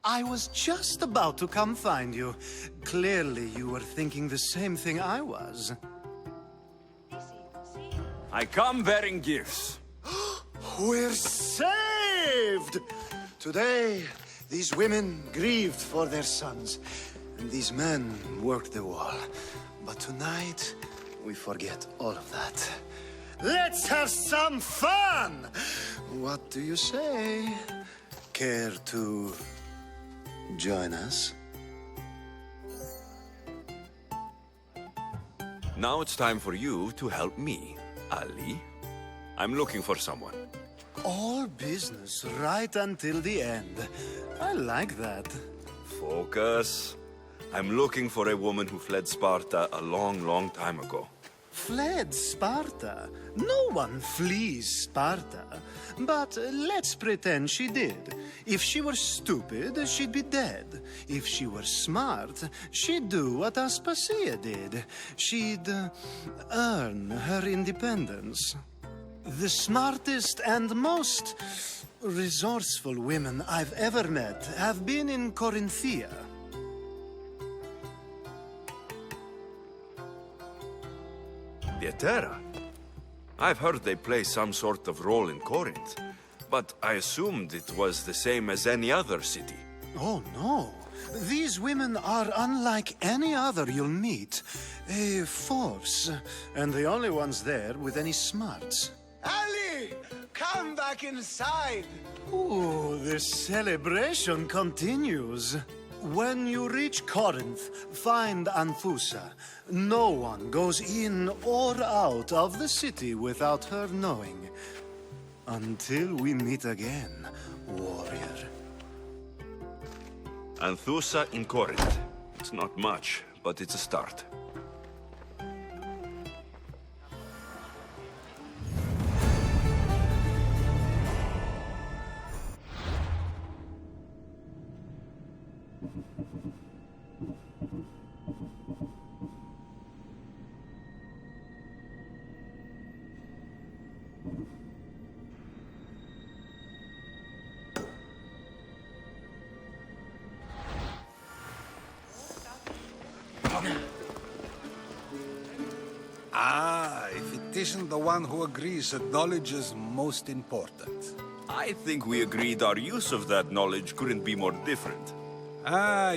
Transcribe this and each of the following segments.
I was just about to come find you. Clearly, you were thinking the same thing I was. I come bearing gifts. We're saved! Today, these women grieved for their sons, and these men worked the wall. But tonight, we forget all of that. Let's have some fun! What do you say? Care to join us? Now it's time for you to help me, Ali. I'm looking for someone. All business right until the end. I like that. Focus. I'm looking for a woman who fled Sparta a long, long time ago. Fled Sparta? No one flees Sparta. But let's pretend she did. If she were stupid, she'd be dead. If she were smart, she'd do what Aspasia did. She'd earn her independence. The smartest and most resourceful women I've ever met have been in Corinthia. Vietera? I've heard they play some sort of role in Corinth, but I assumed it was the same as any other city. Oh, no. These women are unlike any other you'll meet. A force, and the only ones there with any smarts. Ali! Come back inside! Ooh, the celebration continues. When you reach Corinth, find Anthusa. No one goes in or out of the city without her knowing. Until we meet again, warrior. Anthusa in Corinth. It's not much, but it's a start. If it isn't the one who agrees that knowledge is most important. I think we agreed our use of that knowledge couldn't be more different.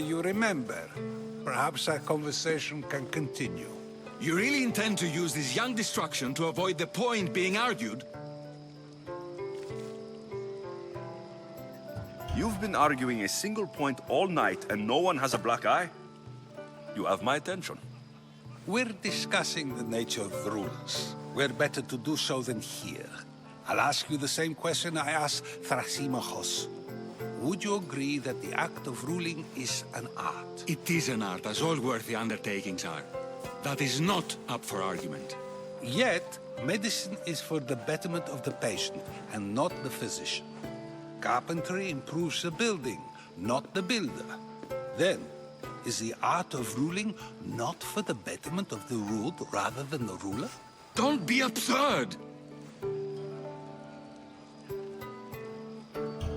You remember. Perhaps our conversation can continue. You really intend to use this young destruction to avoid the point being argued? You've been arguing a single point all night and no one has a black eye? You have my attention. We're discussing the nature of the rules. Where better to do so than here? I'll ask you the same question I asked Thrasymachos. Would you agree that the act of ruling is an art? It is an art, as all worthy undertakings are. That is not up for argument. Yet, medicine is for the betterment of the patient, and not the physician. Carpentry improves the building, not the builder. Then, is the art of ruling not for the betterment of the ruled rather than the ruler? Don't be absurd!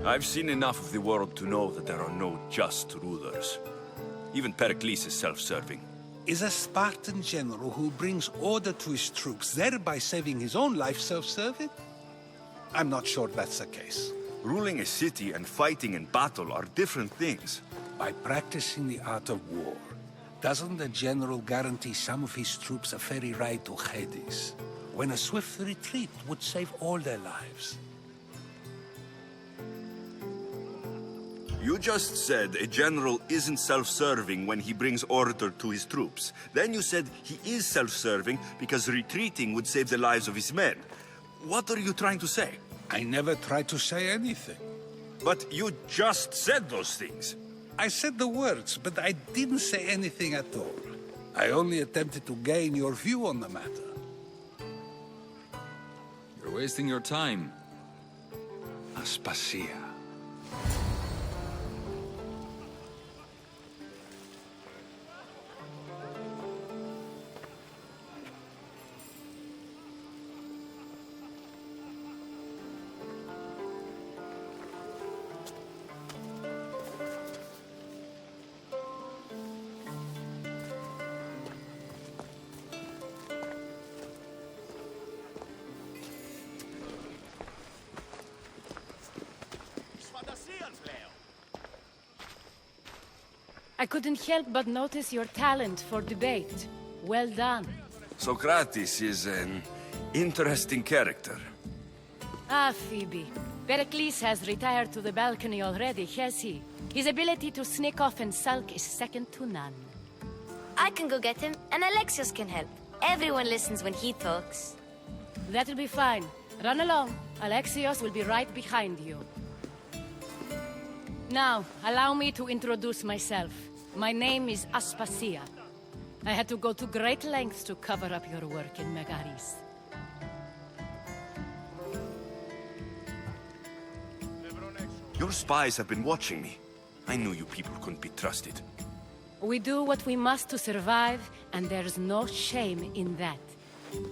I've seen enough of the world to know that there are no just rulers. Even Pericles is self-serving. Is a Spartan general who brings order to his troops, thereby saving his own life, self-serving? I'm not sure that's the case. Ruling a city and fighting in battle are different things. By practicing the art of war, doesn't the general guarantee some of his troops a ferry ride to Hades, when a swift retreat would save all their lives? You just said a general isn't self-serving when he brings order to his troops. Then you said he is self-serving because retreating would save the lives of his men. What are you trying to say? I never tried to say anything. But you just said those things. I said the words, but I didn't say anything at all. I only attempted to gain your view on the matter. You're wasting your time. Aspasia. I couldn't help but notice your talent for debate. Well done. Socrates is an interesting character. Ah, Phoebe. Pericles has retired to the balcony already, has he? His ability to sneak off and sulk is second to none. I can go get him, and Alexios can help. Everyone listens when he talks. That'll be fine. Run along. Alexios will be right behind you. Now, allow me to introduce myself. My name is Aspasia. I had to go to great lengths to cover up your work in Megaris. Your spies have been watching me. I knew you people couldn't be trusted. We do what we must to survive, and there's no shame in that.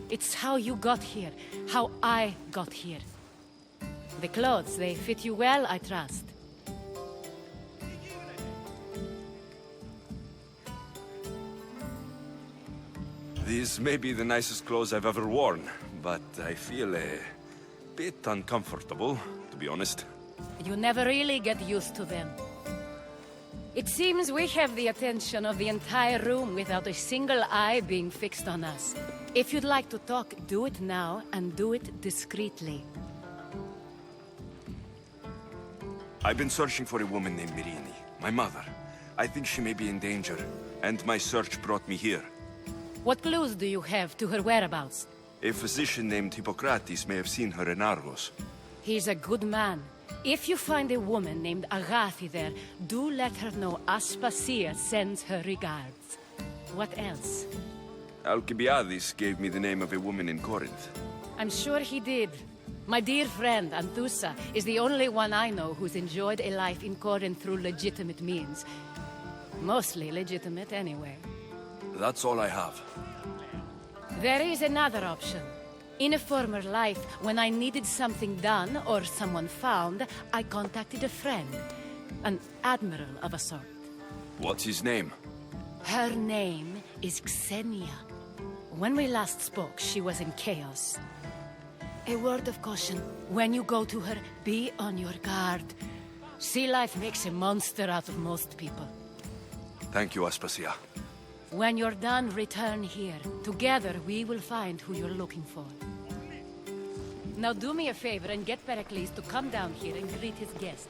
It's how you got here, how I got here. The clothes, they fit you well, I trust. These may be the nicest clothes I've ever worn, but I feel a bit uncomfortable, to be honest. You never really get used to them. It seems we have the attention of the entire room without a single eye being fixed on us. If you'd like to talk, do it now, and do it discreetly. I've been searching for a woman named Mirini, my mother. I think she may be in danger, and my search brought me here. What clues do you have to her whereabouts? A physician named Hippocrates may have seen her in Argos. He's a good man. If you find a woman named Agathi there, do let her know Aspasia sends her regards. What else? Alcibiades gave me the name of a woman in Corinth. I'm sure he did. My dear friend, Anthusa, is the only one I know who's enjoyed a life in Corinth through legitimate means. Mostly legitimate, anyway. That's all I have. There is another option. In a former life, when I needed something done or someone found, I contacted a friend. An admiral of a sort. What's his name? Her name is Xenia. When we last spoke, she was in chaos. A word of caution. When you go to her, be on your guard. Sea life makes a monster out of most people. Thank you, Aspasia. When you're done, return here. Together, we will find who you're looking for. Now do me a favor and get Pericles to come down here and greet his guests.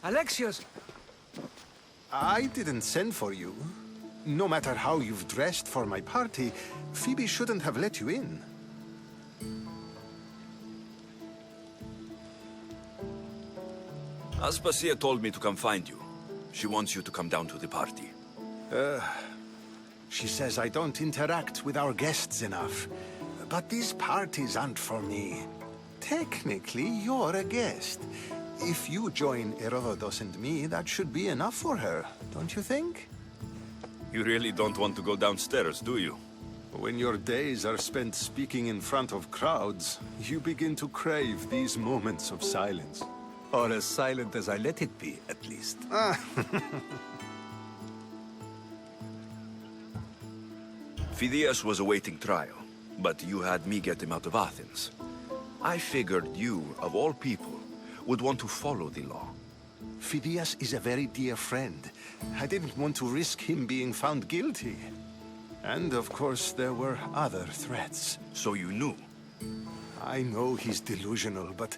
Alexios! I didn't send for you. No matter how you've dressed for my party, Phoebe shouldn't have let you in. Aspasia told me to come find you. She wants you to come down to the party. She says I don't interact with our guests enough. But these parties aren't for me. Technically, you're a guest. If you join Herodotus and me, that should be enough for her, don't you think? You really don't want to go downstairs, do you? When your days are spent speaking in front of crowds, you begin to crave these moments of silence. Or as silent as I let it be, at least. Phidias was awaiting trial, but you had me get him out of Athens. I figured you, of all people, would want to follow the law. Phidias is a very dear friend. I didn't want to risk him being found guilty. And of course, there were other threats. So you knew? I know he's delusional, but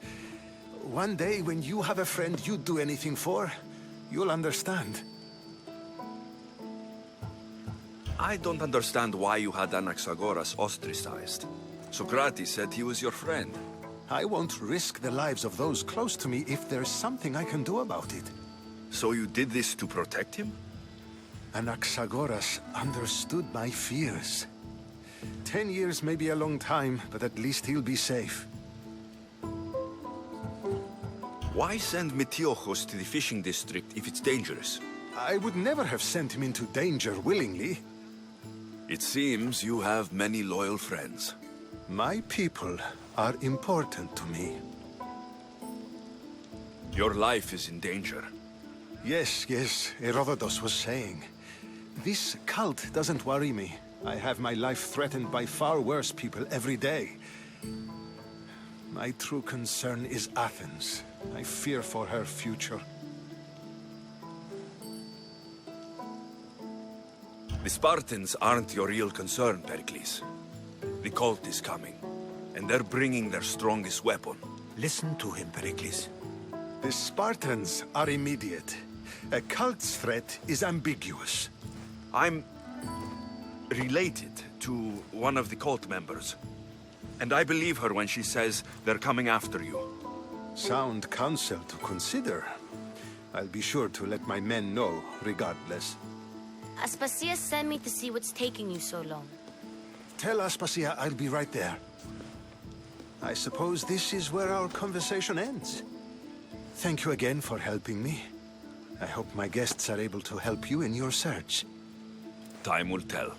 One day, when you have a friend you'd do anything for, you'll understand. I don't understand why you had Anaxagoras ostracized. Socrates said he was your friend. I won't risk the lives of those close to me if there's something I can do about it. So you did this to protect him? Anaxagoras understood my fears. 10 years may be a long time, but at least he'll be safe. Why send Metiochos to the fishing district if it's dangerous? I would never have sent him into danger willingly. It seems you have many loyal friends. My people are important to me. Your life is in danger. Yes, Herodotus was saying. This cult doesn't worry me. I have my life threatened by far worse people every day. My true concern is Athens. I fear for her future. The Spartans aren't your real concern, Pericles. The cult is coming, and they're bringing their strongest weapon. Listen to him, Pericles. The Spartans are immediate. A cult's threat is ambiguous. I'm related to one of the cult members, and I believe her when she says they're coming after you. Sound counsel to consider. I'll be sure to let my men know, regardless. Aspasia sent me to see what's taking you so long. Tell Aspasia I'll be right there. I suppose this is where our conversation ends. Thank you again for helping me. I hope my guests are able to help you in your search. Time will tell.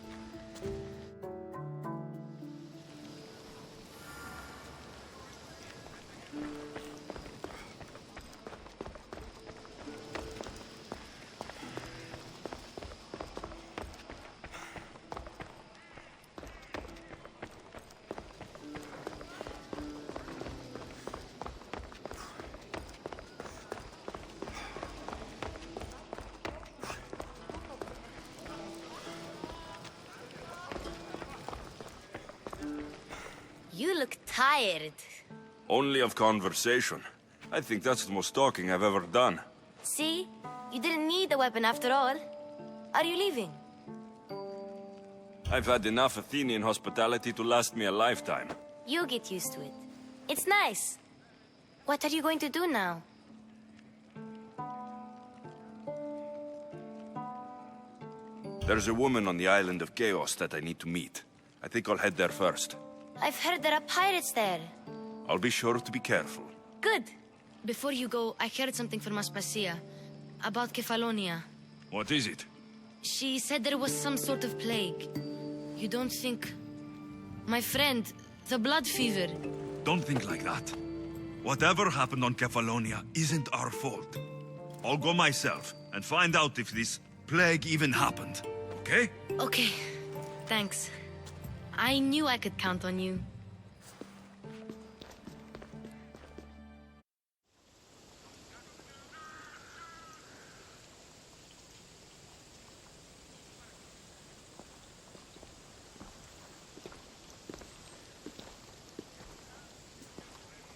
You look tired. Only of conversation. I think that's the most talking I've ever done. See? You didn't need the weapon after all. Are you leaving? I've had enough Athenian hospitality to last me a lifetime. You'll get used to it. It's nice. What are you going to do now? There's a woman on the island of Chaos that I need to meet. I think I'll head there first. I've heard there are pirates there. I'll be sure to be careful. Good. Before you go, I heard something from Aspasia. About Kefalonia. What is it? She said there was some sort of plague. You don't think... My friend, the blood fever. Don't think like that. Whatever happened on Kefalonia isn't our fault. I'll go myself and find out if this plague even happened. Okay? Okay. Thanks. I knew I could count on you.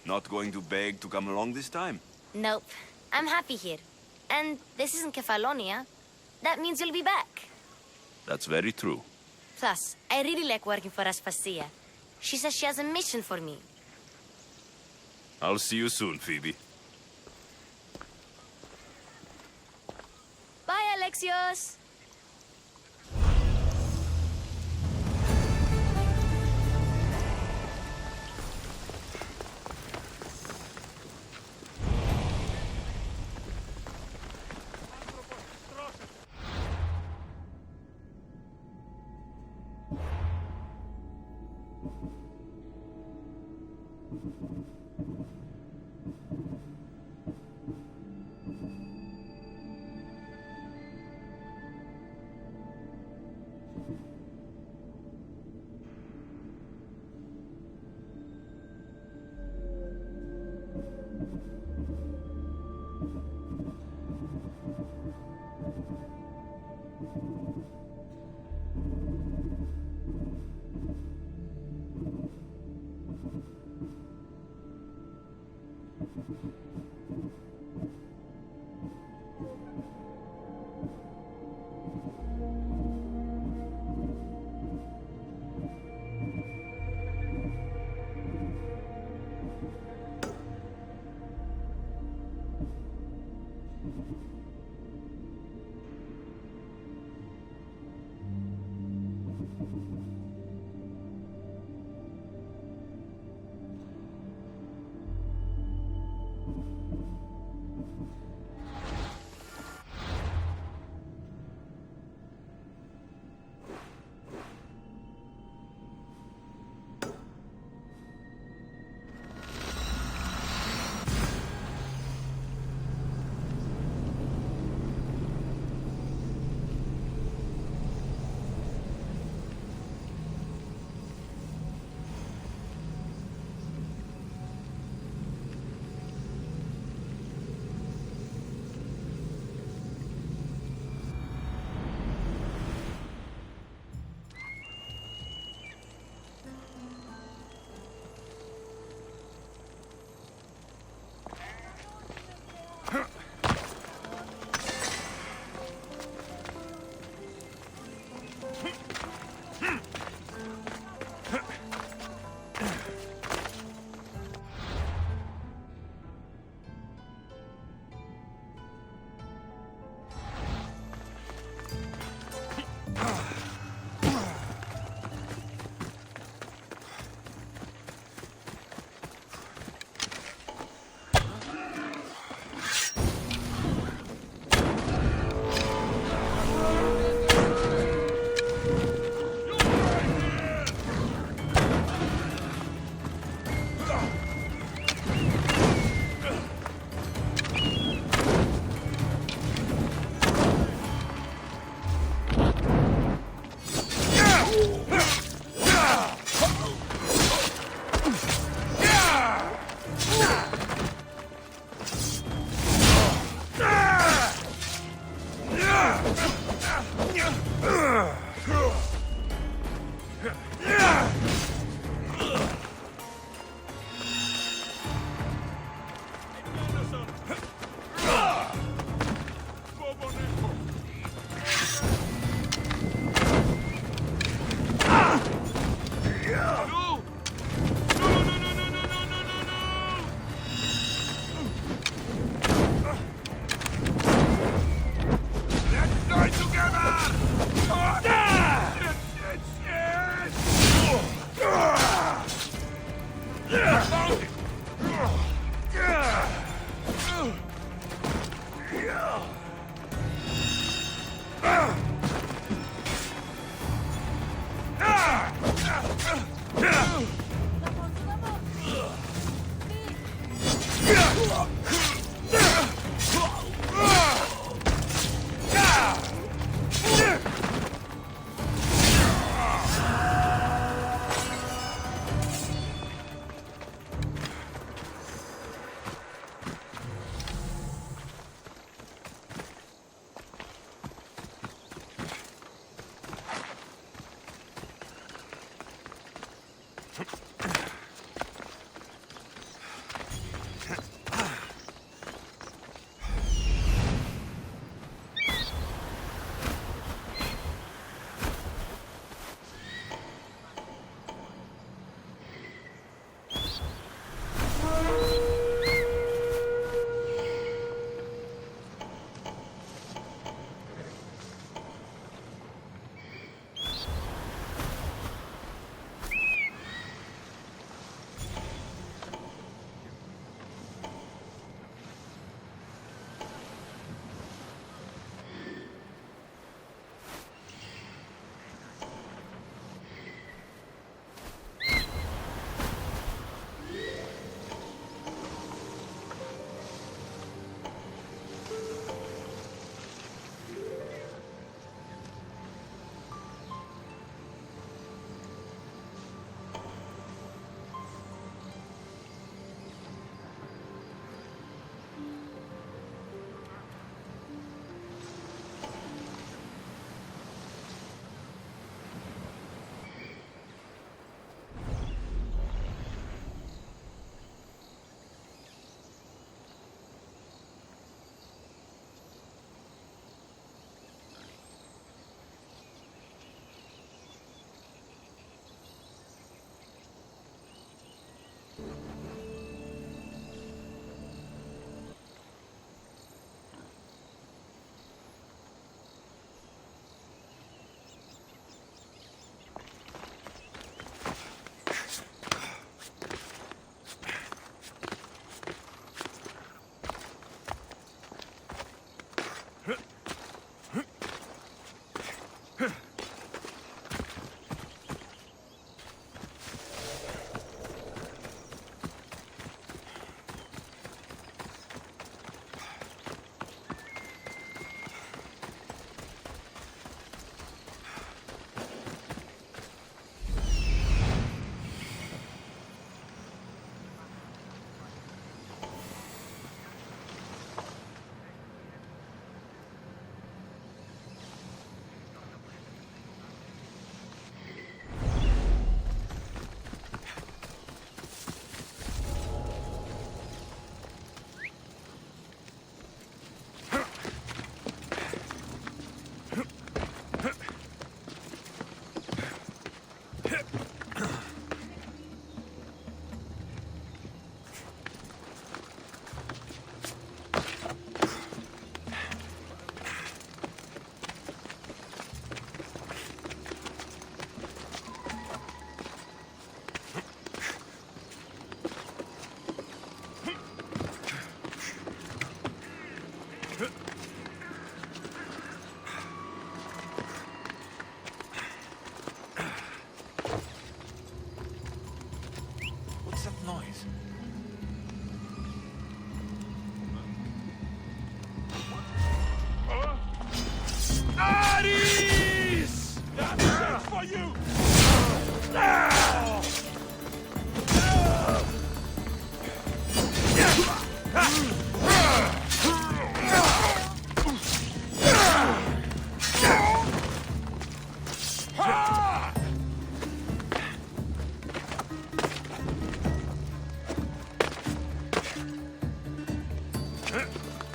Not going to beg to come along this time? Nope. I'm happy here. And this isn't Kefalonia. That means you'll be back. That's very true. Plus, I really like working for Aspasia. She says she has a mission for me. I'll see you soon, Phoebe. Bye, Alexios!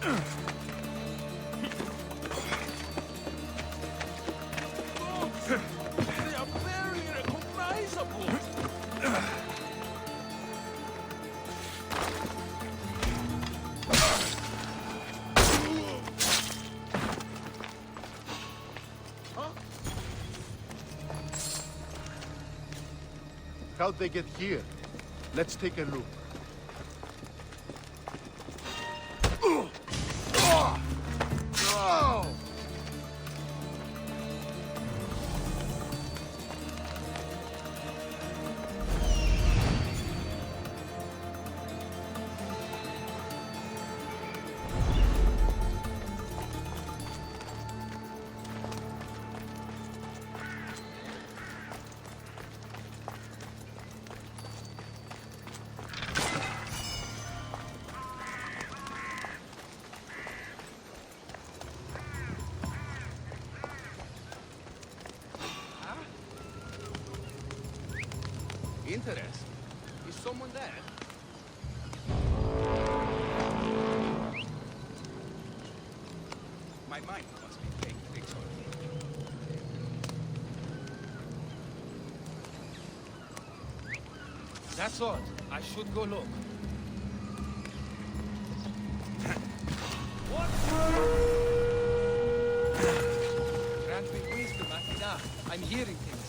They are barely recognizable. How'd they get here? Let's take a look. Interesting. Is someone there? My mind must be playing tricks on me. That's odd. I should go look. What? Grant me wisdom, Akira. I'm hearing things.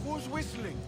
Who's whistling?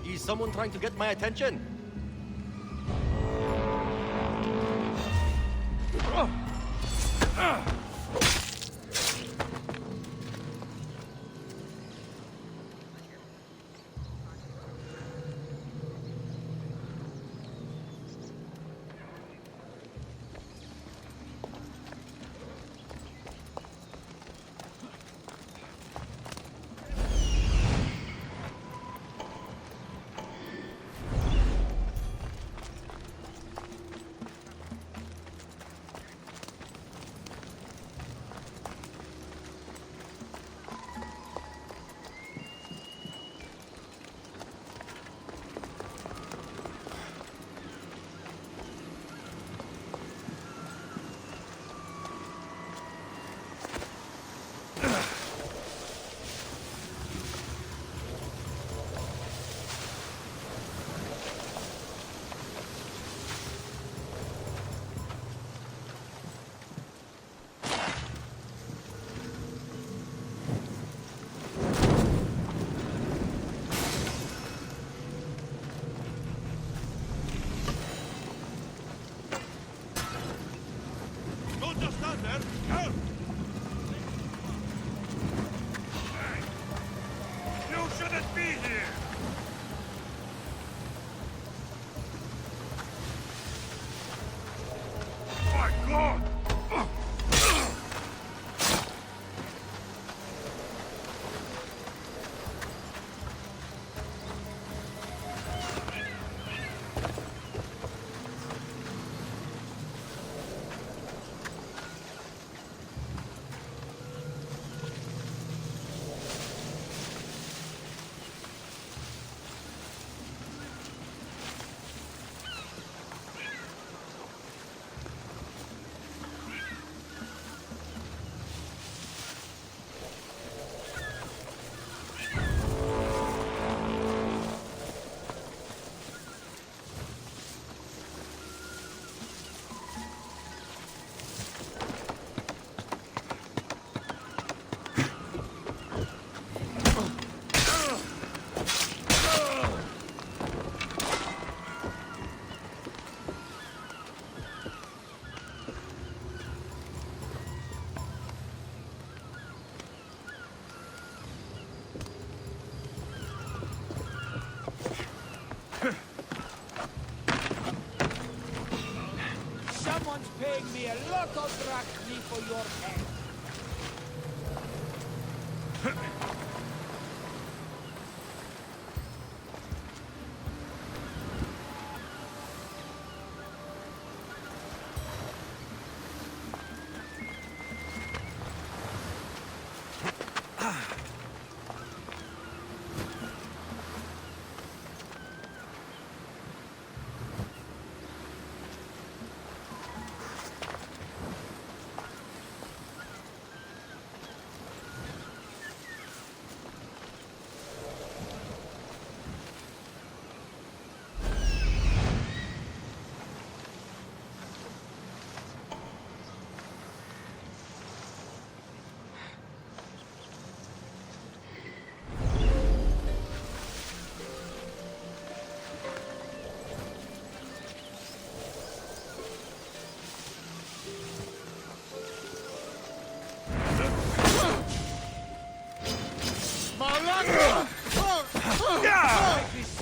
Is someone trying to get my attention? You shouldn't be here! paying me a lot of drachmi for your head.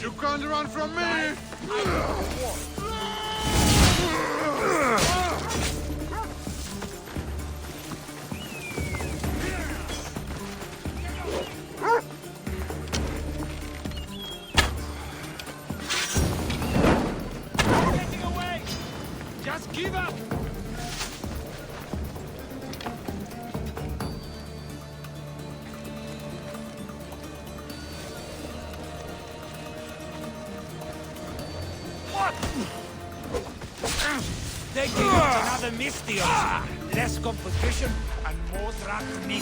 You can't run from me! Getting away! Just give up! They give us another Mystios. Less competition and more drachmi.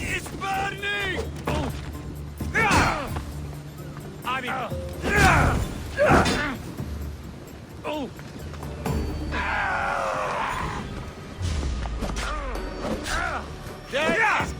It's burning! I mean... Oh! There it is!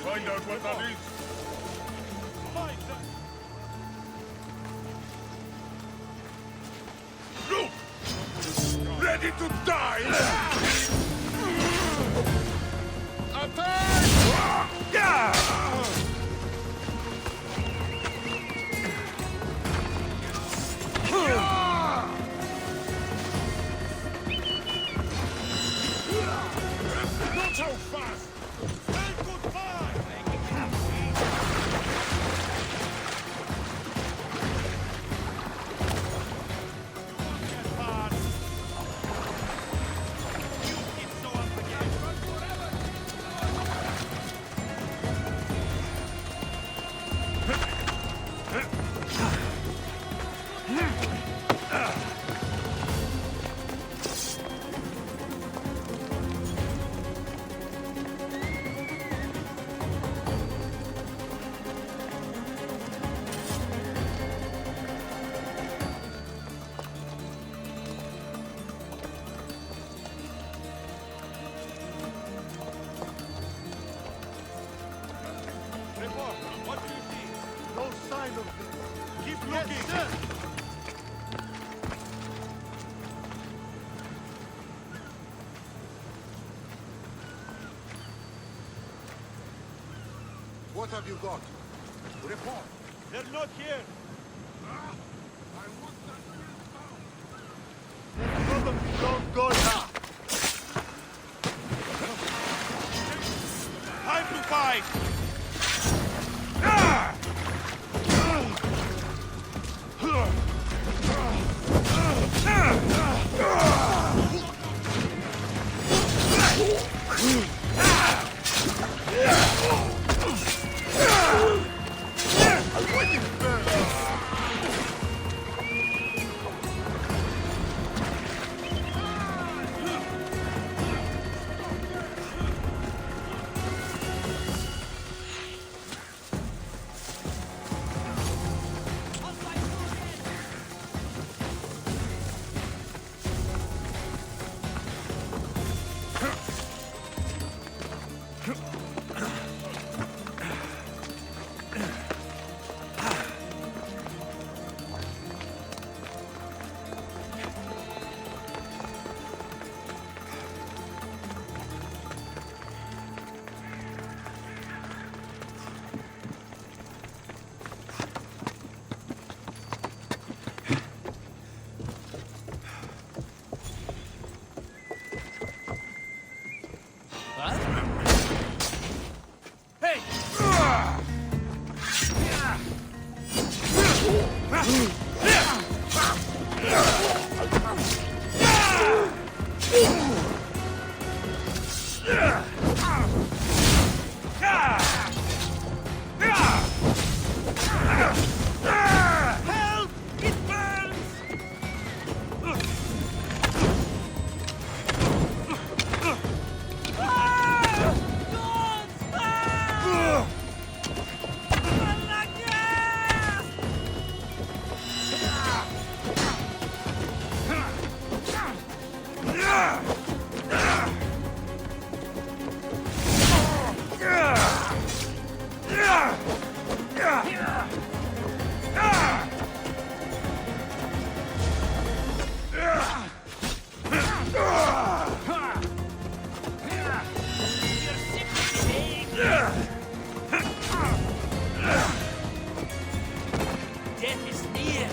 Find out what that is. Look! Ready to die! Attack! Not so fast! Say goodbye! What have you got? Report. They're not here. I want that problem. Don't go now. Time to fight. Death is near.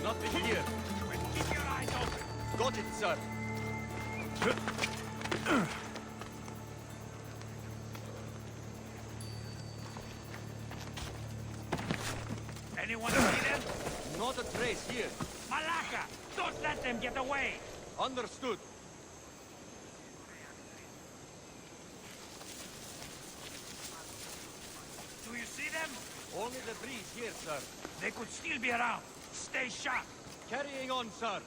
Nothing here. Keep your eyes open. Got it, sir. Anyone see them? Not a trace here. Malaka! Don't let them get away! Understood. Do you see them? Only the breeze here, sir. They could still be around. Stay sharp. Carrying on, sir.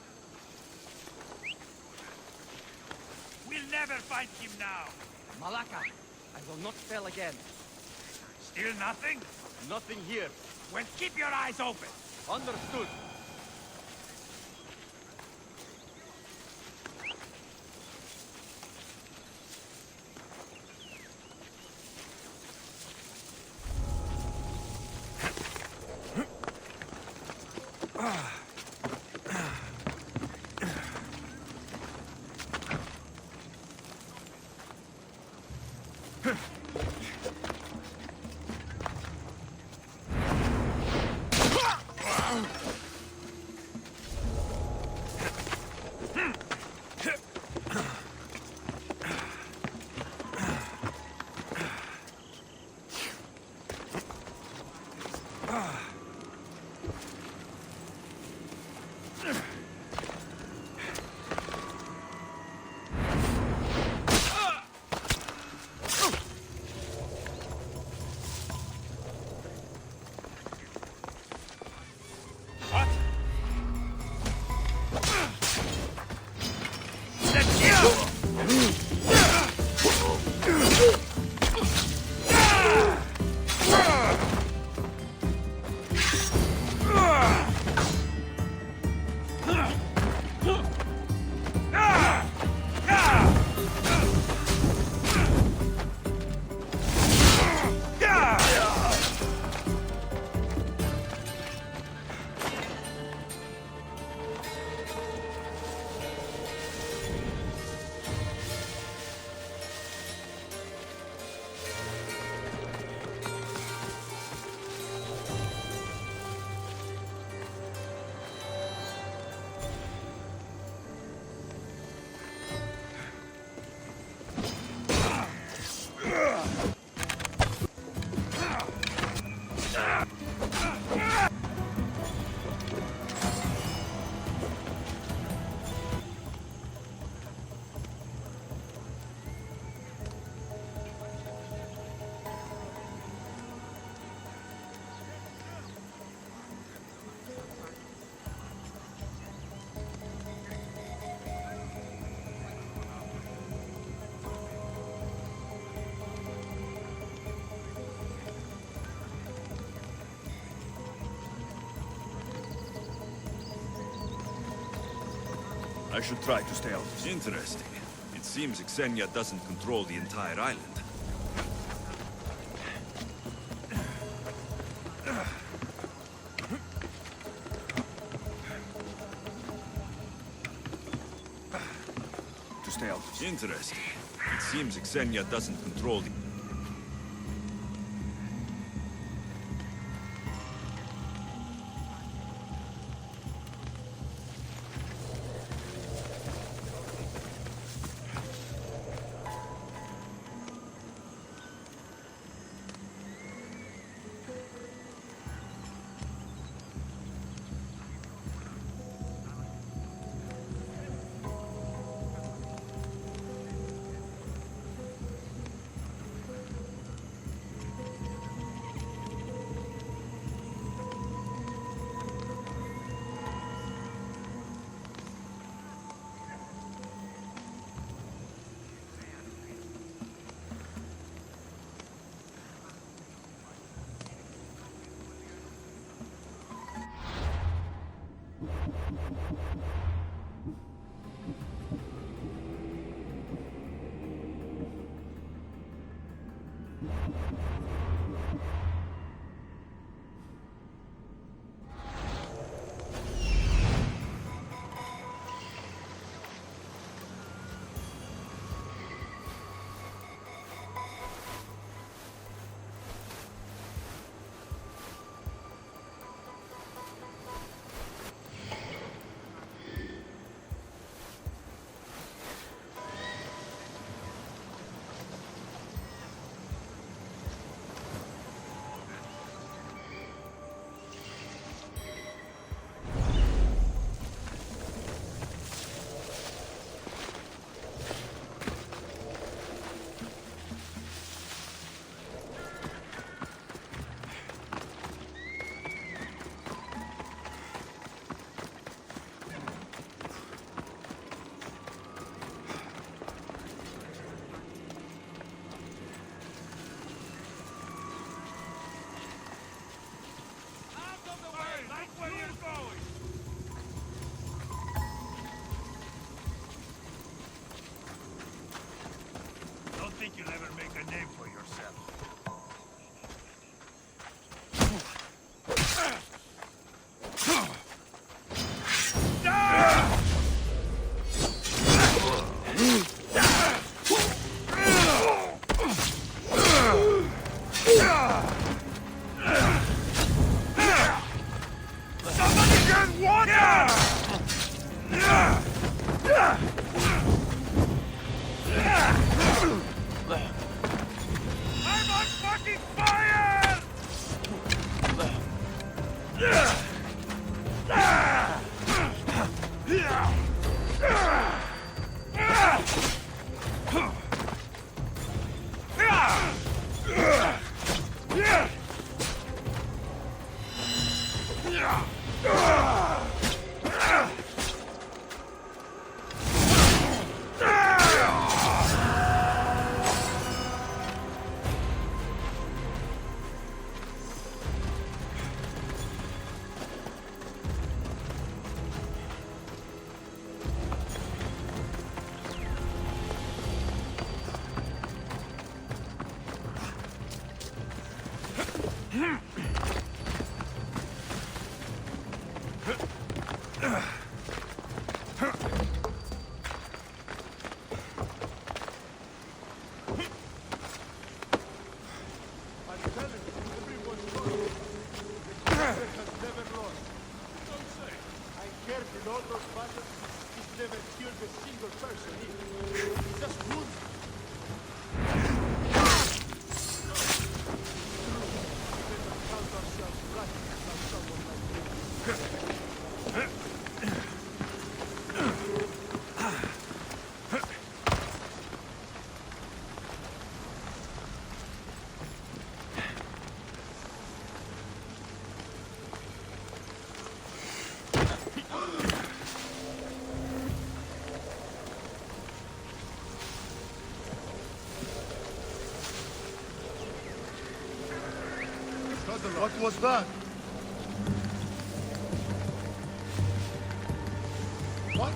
We'll never find him now. Malaka, I will not fail again. Still nothing? Nothing here. Well, keep your eyes open. Understood. I should try to stay out. Interesting. It seems Xenia doesn't control the entire island. to stay out. Interesting. It seems Xenia doesn't control the... You'll ever make a name for yourself. Somebody get water! I'm on fucking fire! What was that? What?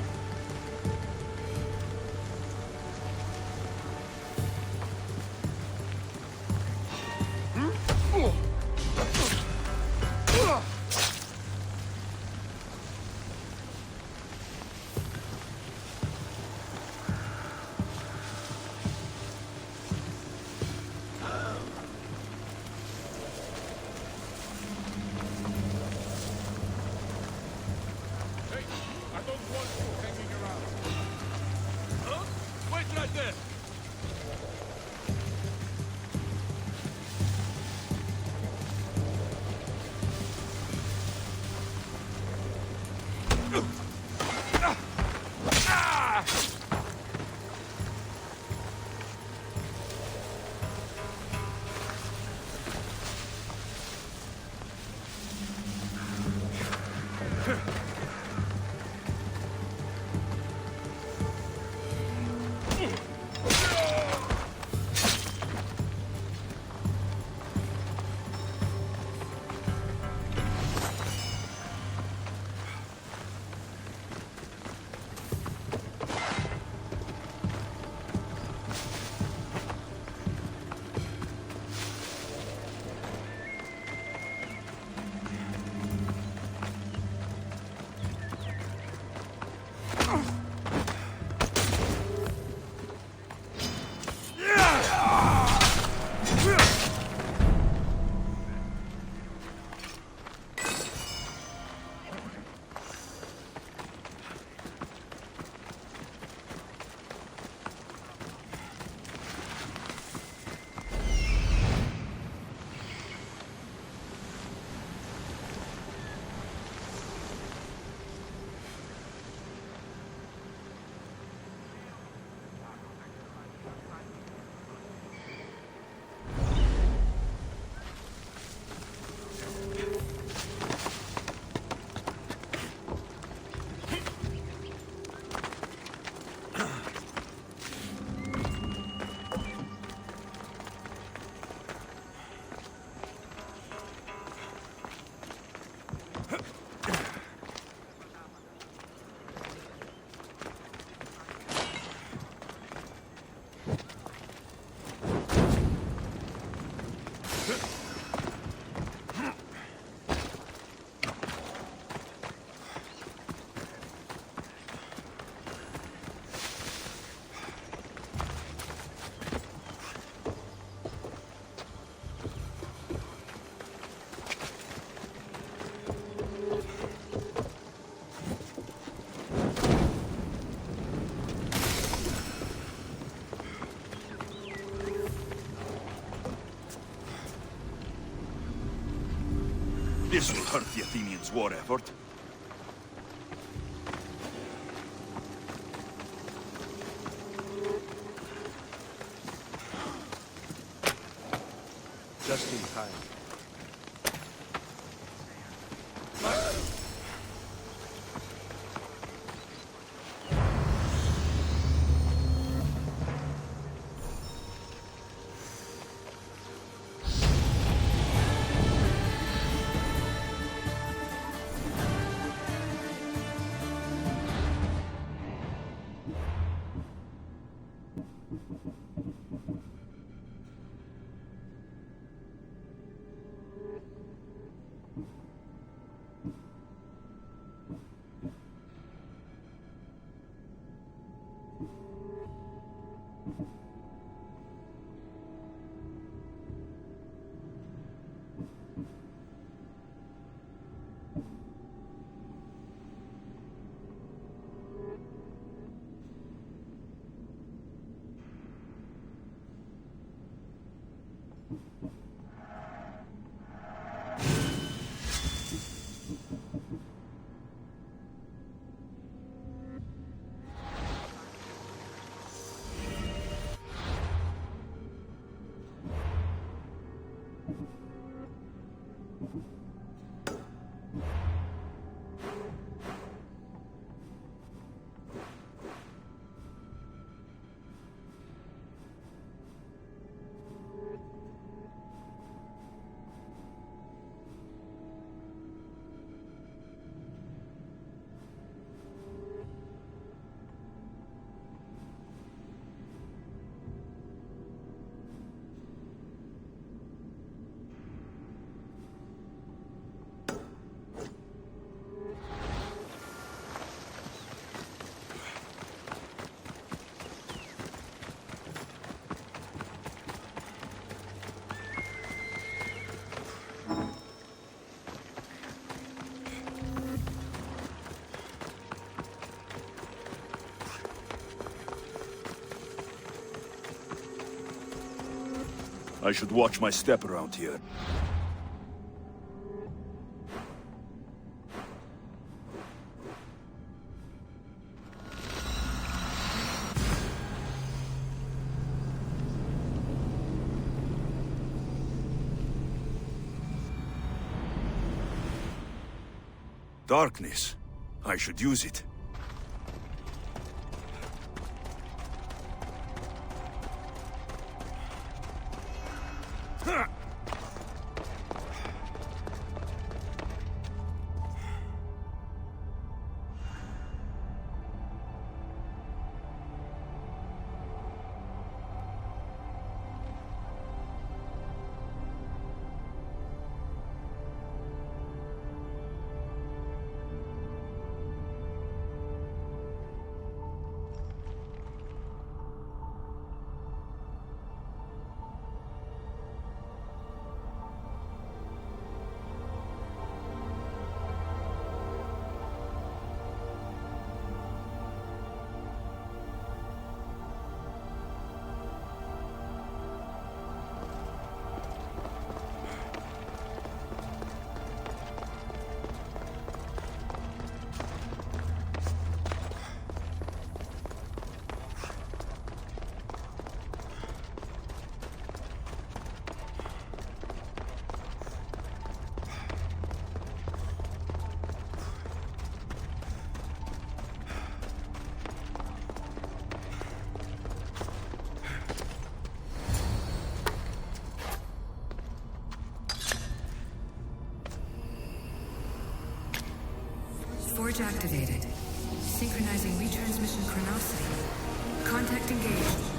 This will hurt the Athenians' war effort. Just in time. I should watch my step around here. Darkness. I should use it. Forge activated. Synchronizing retransmission chronicity. Contact engaged.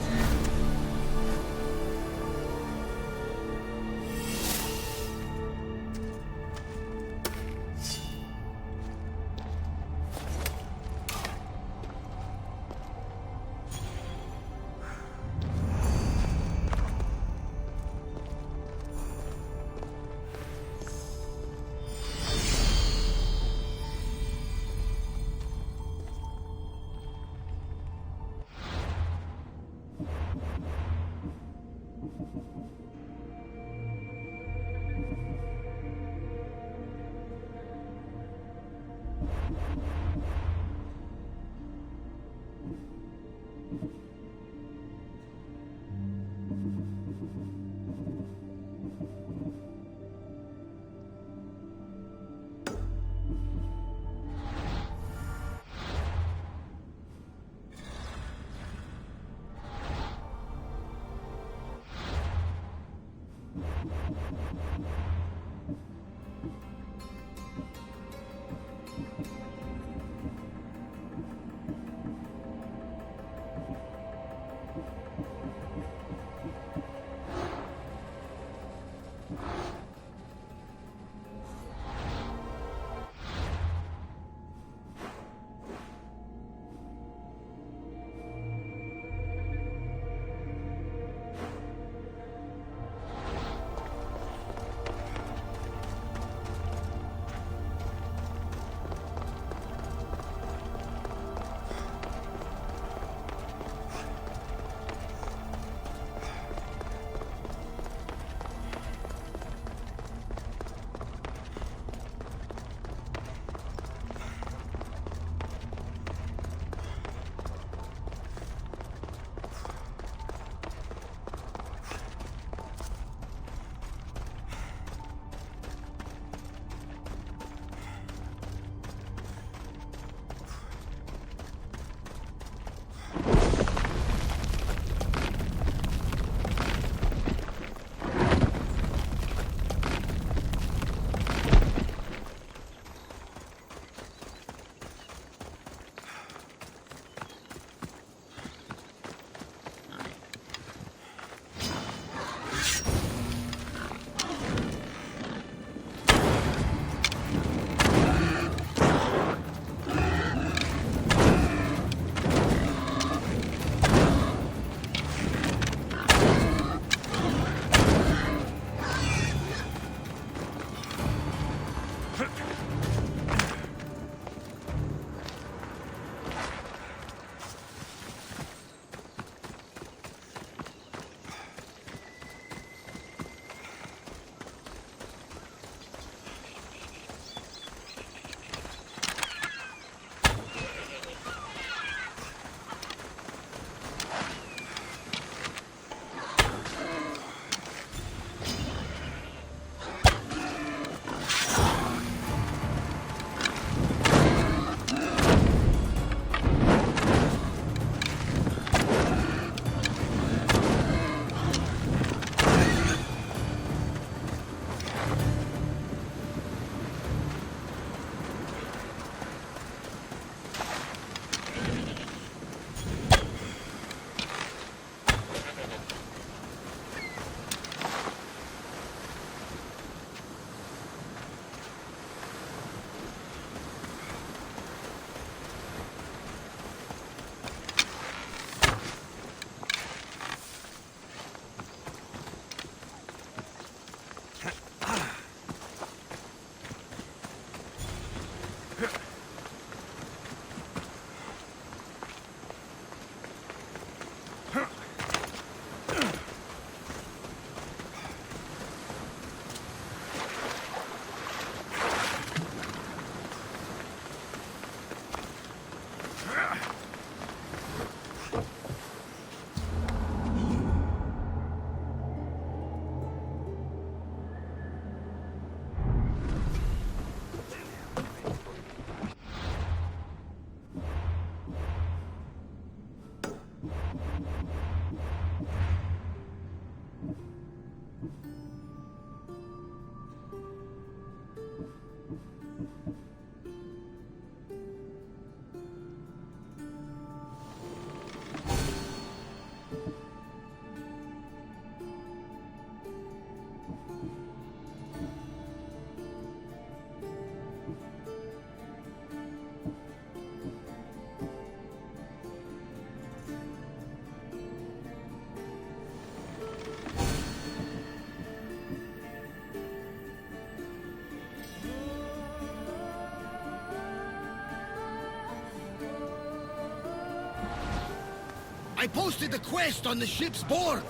I posted the quest on the ship's board.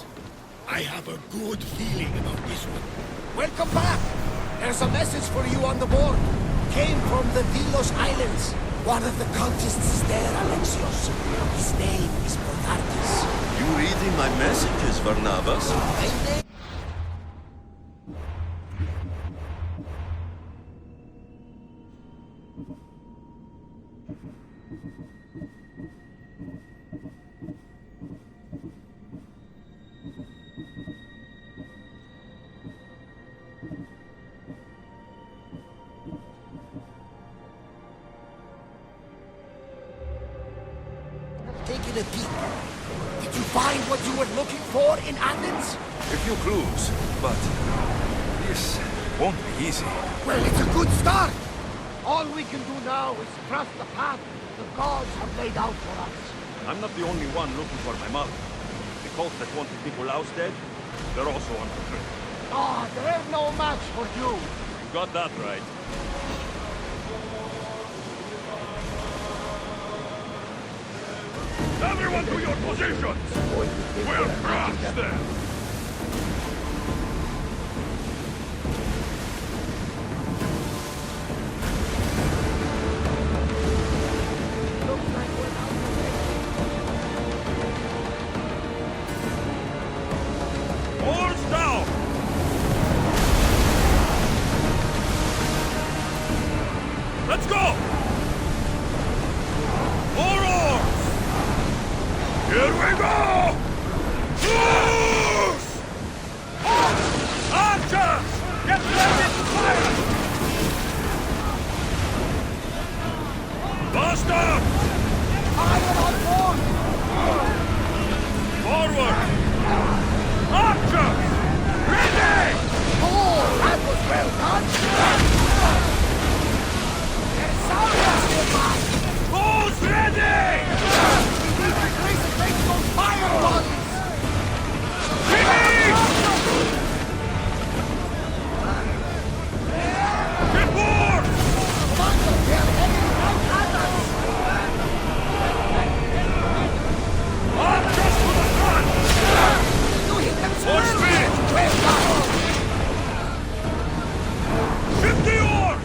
I have a good feeling about this one. Welcome back. There's a message for you on the board. Came from the Delos Islands. One of the cultists is there, Alexios. His name is Bordardis. You reading my messages, Barnabas? Taking a peek. Did you find what you were looking for in Athens? A few clues, but this won't be easy. Well, it's a good start. All we can do now is trust the path the gods have laid out for us. I'm not the only one looking for my mother. The cult that wanted Nicolaus dead, they're also on the trail. Ah, they're no match for you. You got that right. Everyone to your positions! We'll crush them! Oars down! Let's go! More oars! Here we go! Loose! Archers! Get ready to fire! Blast up! Fire on board! Forward! Archers! Ready! Oh, that was well done! There's sound nearby! Who's ready? Take those fireballs! Finish! Get board! Commander, they're heading out at us! Archers to the front! You hit them More speed! Well done! Ship the oars!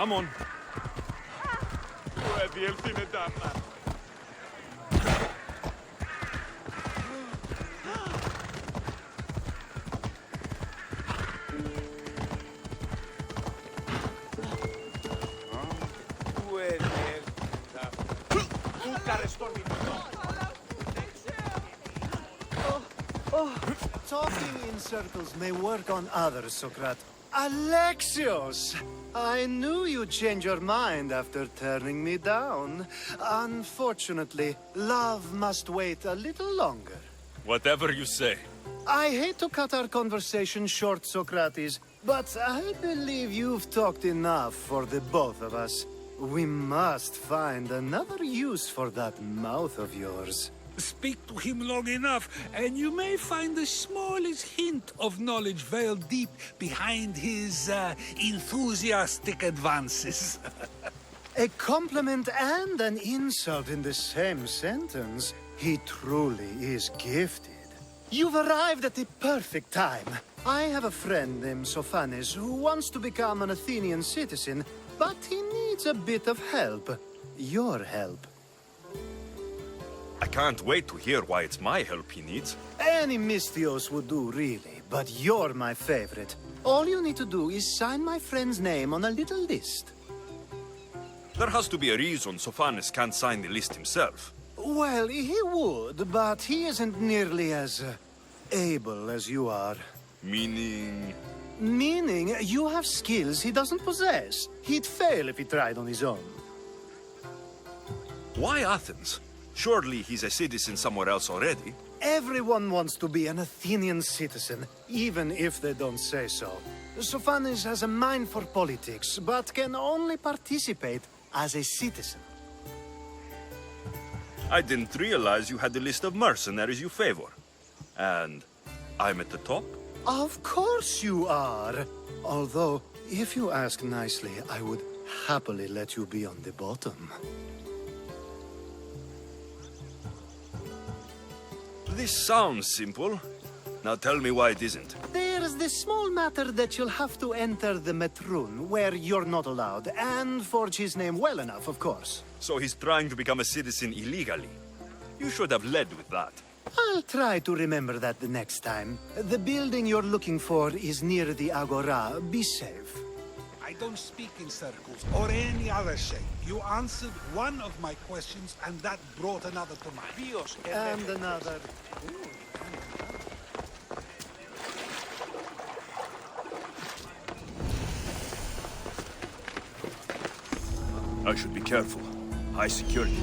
Come on. Talking in circles may work on others, Socrates. Alexios! I knew you'd change your mind after turning me down. Unfortunately, love must wait a little longer. Whatever you say. I hate to cut our conversation short, Socrates, but I believe you've talked enough for the both of us. We must find another use for that mouth of yours. Speak to him long enough, and you may find the smallest hint of knowledge veiled deep behind his enthusiastic advances. A compliment and an insult in the same sentence. He truly is gifted. You've arrived at the perfect time. I have a friend named Sophanes who wants to become an Athenian citizen, but he needs a bit of help. Your help. I can't wait to hear why it's my help he needs. Any Mystios would do, really, but you're my favorite. All you need to do is sign my friend's name on a little list. There has to be a reason Sophanes can't sign the list himself. Well, he would, but he isn't nearly as able as you are. Meaning... Meaning, you have skills he doesn't possess. He'd fail if he tried on his own. Why Athens? Surely he's a citizen somewhere else already. Everyone wants to be an Athenian citizen, even if they don't say so. Sophanes has a mind for politics, but can only participate as a citizen. I didn't realize you had the list of mercenaries you favor. And I'm at the top? Of course you are. Although, if you ask nicely, I would happily let you be on the bottom. This sounds simple. Now tell me why it isn't. There's the small matter that you'll have to enter the Metroon, where you're not allowed, and forge his name well enough, of course. So he's trying to become a citizen illegally. You should have led with that. I'll try to remember that the next time. The building you're looking for is near the Agora. Be safe. I don't speak in circles or any other shape. You answered one of my questions, and that brought another to mind. And another. I should be careful. High security.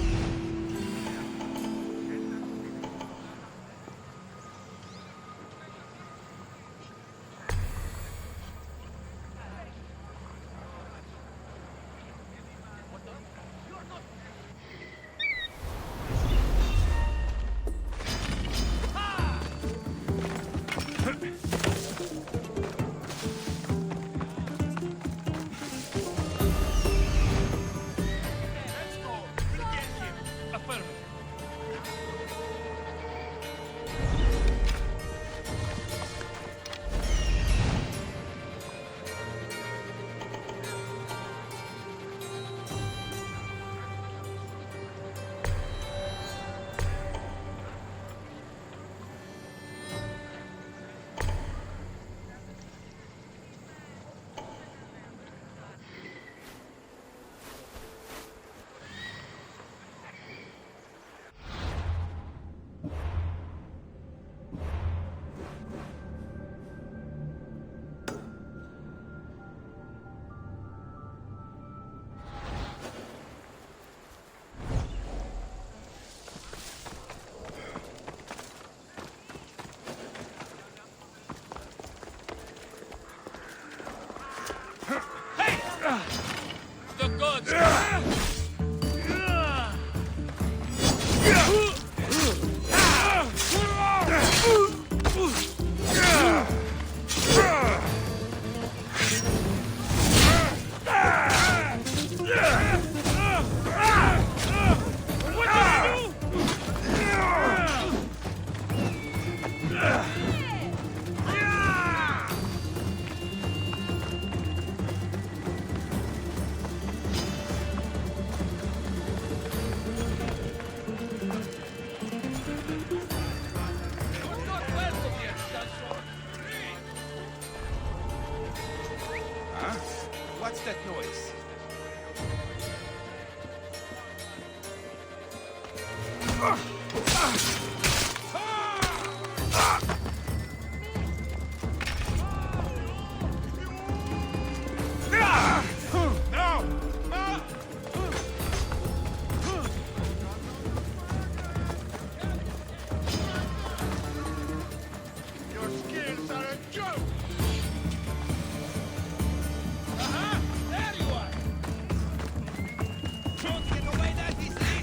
What's that noise? Your skills are a joke! There you are! Don't get away that easily!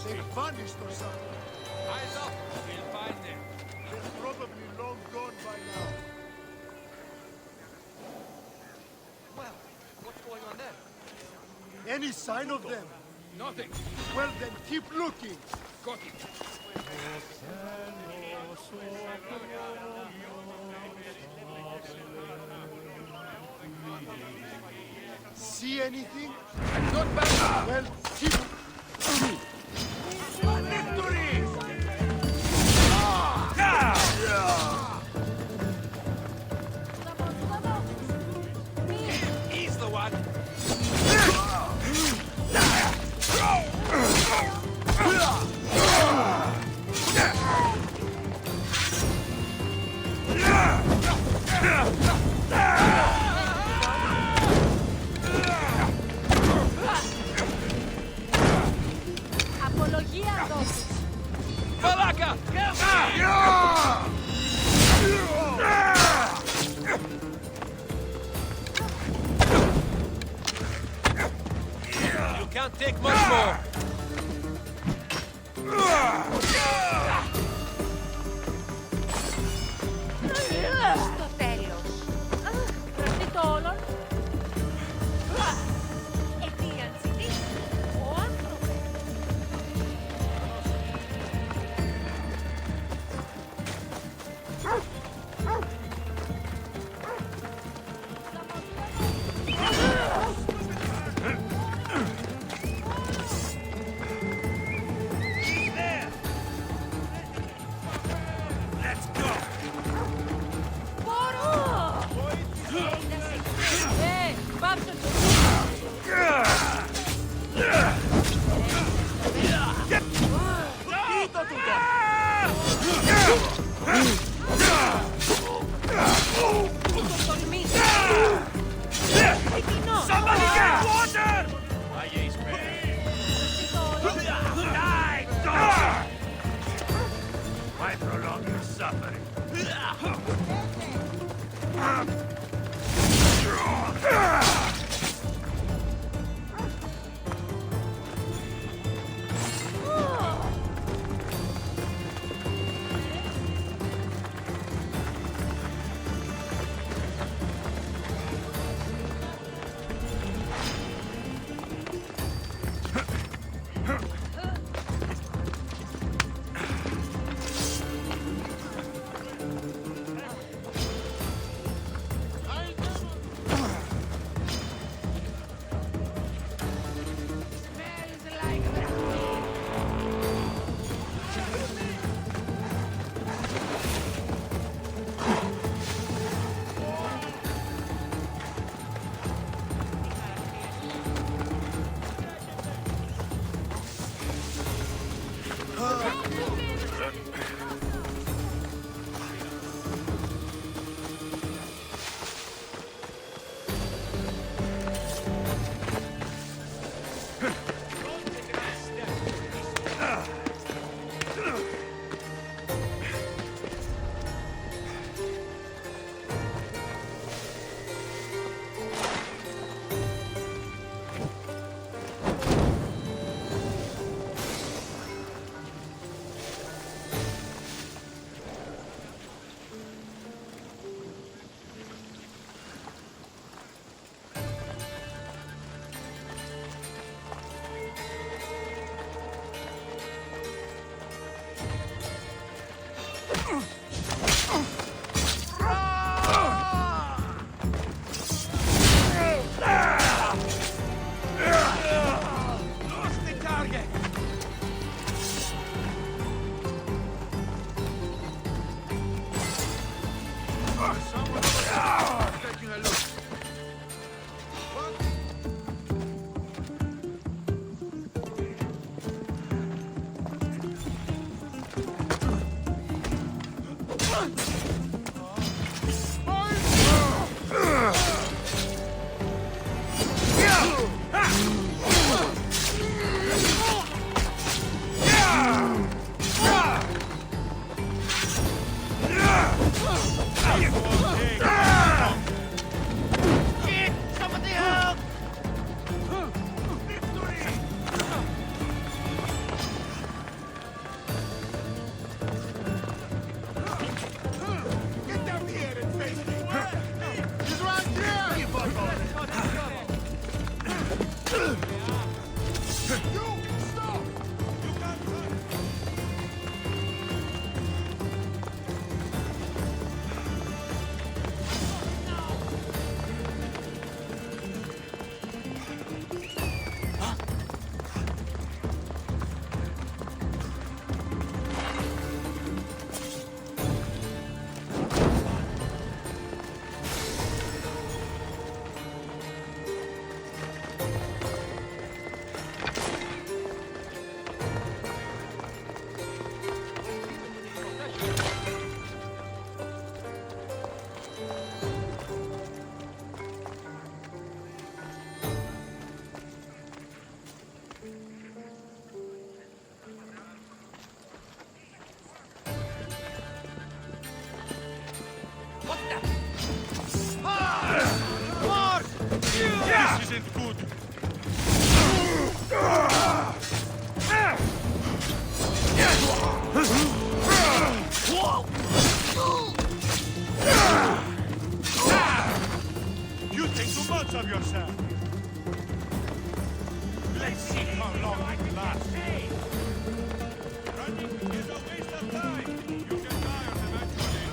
They vanished or something. Eyes up. We'll find them. They're probably long gone by now. Well, what's going on there? Any sign of them? Nothing. Well then, keep looking. Got it. See anything? Not bad. Well, keep... Victory! He's the one. Apologia dosis. Malaka! You can't take much more. Στο τέλος. Κρατήτω όλων. Επίαν συνήθως. Ο άνθρωπος. Let's go. Πάψε το. Somebody get water! Aye's ready. Die, dog! Why prolong your suffering? isn't good. You think too much of yourself. Let's see how long I can last. Running is a waste of time. You get tired eventually.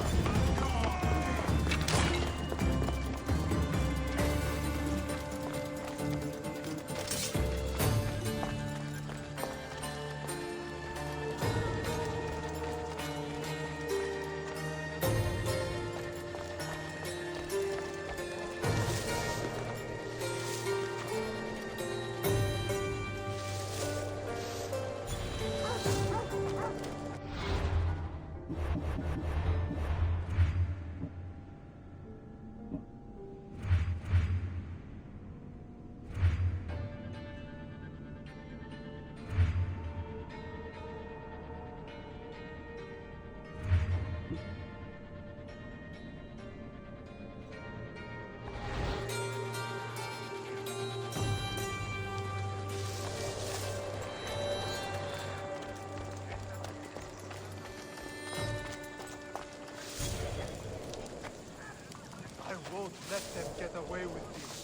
I won't let them get away with this.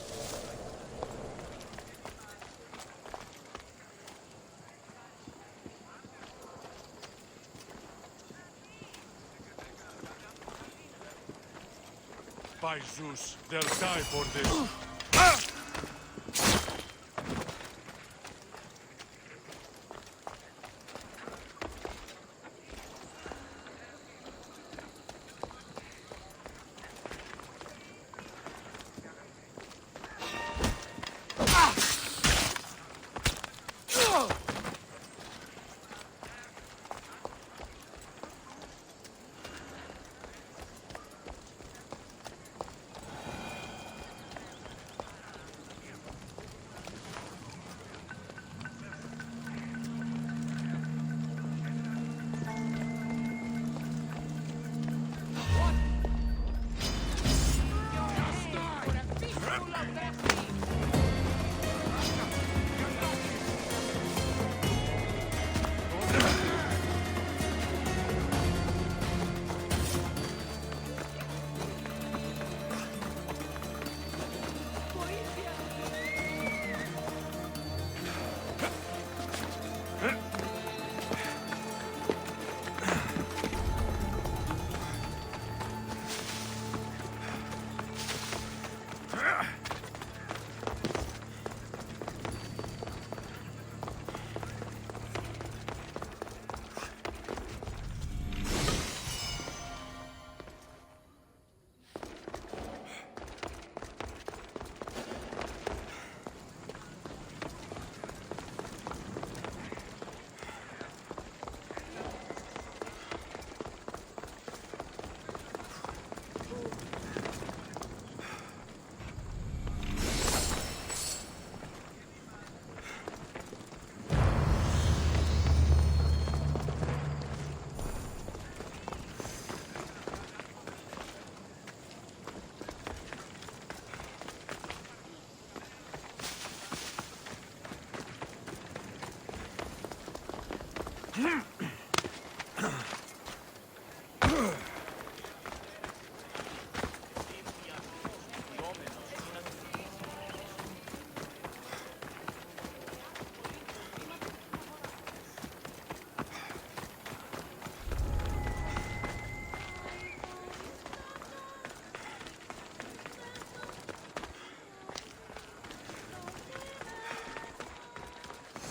By Zeus, they'll die for this.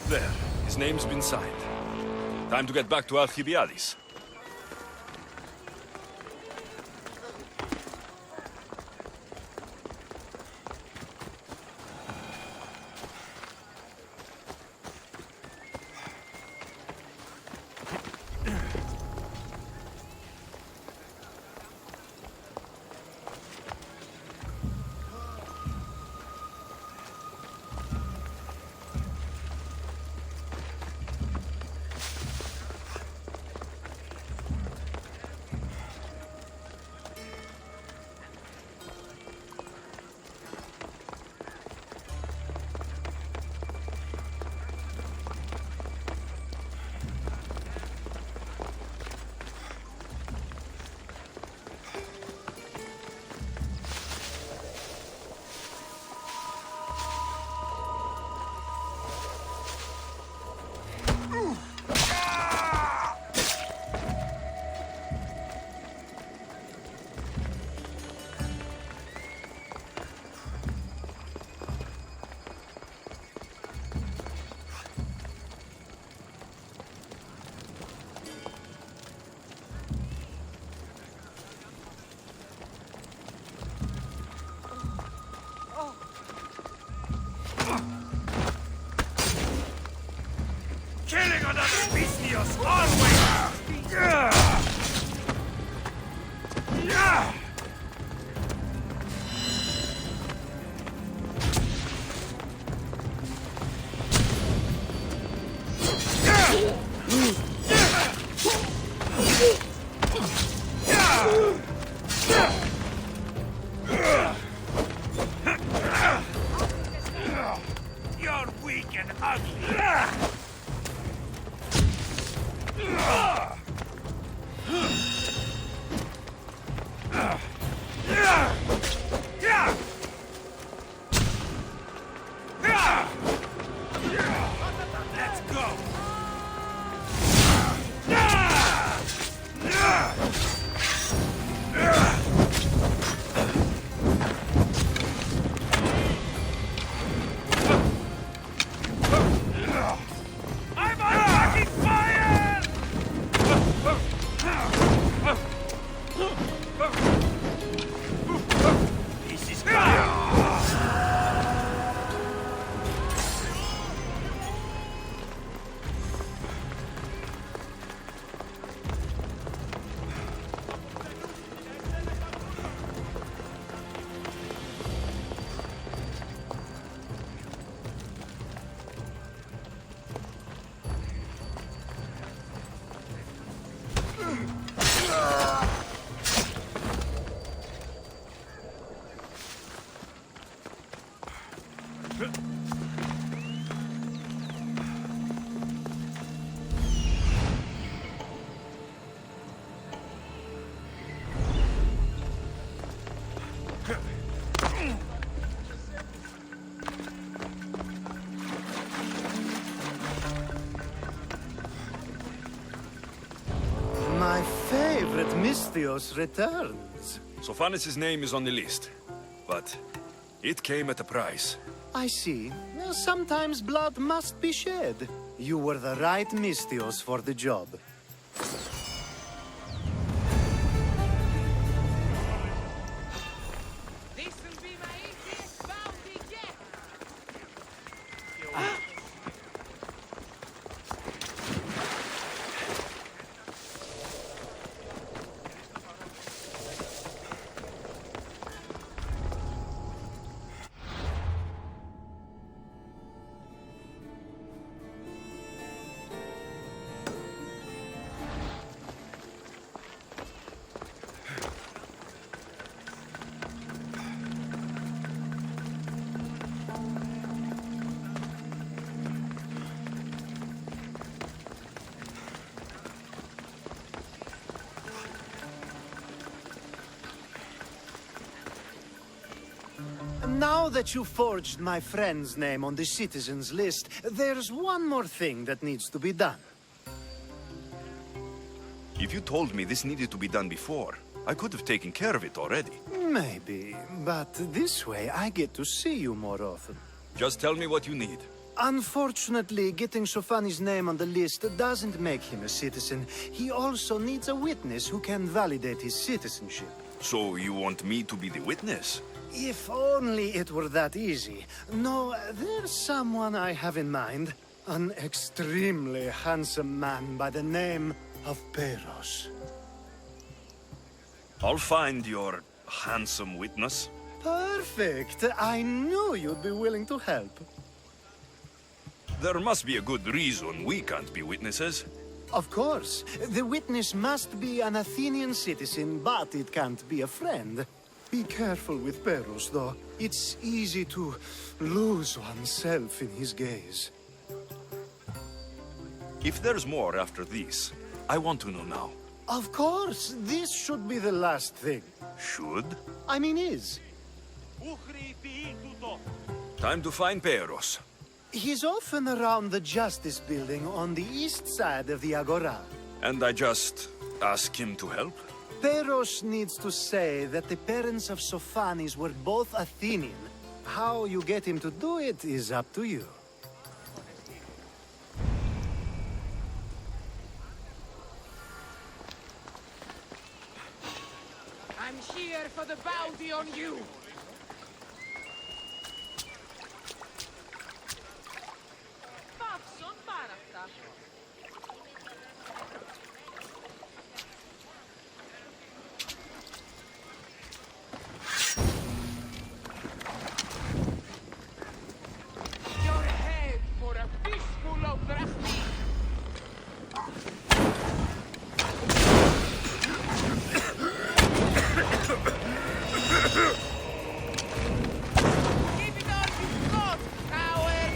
There. His name's been signed. Time to get back to Alcibiades. My favorite Misthios returns. Sophanis' name is on the list, but it came at a price. I see. Well, sometimes blood must be shed. You were the right Misthios for the job. This'll be my easiest bounty yet! Now that you forged my friend's name on the citizens list, there's one more thing that needs to be done. If you told me this needed to be done before, I could have taken care of it already. Maybe, but this way I get to see you more often. Just tell me what you need. Unfortunately, getting Sofani's name on the list doesn't make him a citizen. He also needs a witness who can validate his citizenship. So you want me to be the witness? If only it were that easy. No, there's someone I have in mind. An extremely handsome man by the name of Peros. I'll find your handsome witness. Perfect. I knew you'd be willing to help. There must be a good reason we can't be witnesses. Of course. The witness must be an Athenian citizen, but it can't be a friend. Be careful with Peros, though. It's easy to lose oneself in his gaze. If there's more after this, I want to know now. Of course. This should be the last thing. Should? I mean is. Time to find Peros. He's often around the Justice Building on the east side of the Agora. And I just ask him to help? Peros needs to say that the parents of Sophanis were both Athenian. How you get him to do it is up to you. I'm here for the bounty on you! Your head for a fistful of drachmi! Give it all you've got, coward!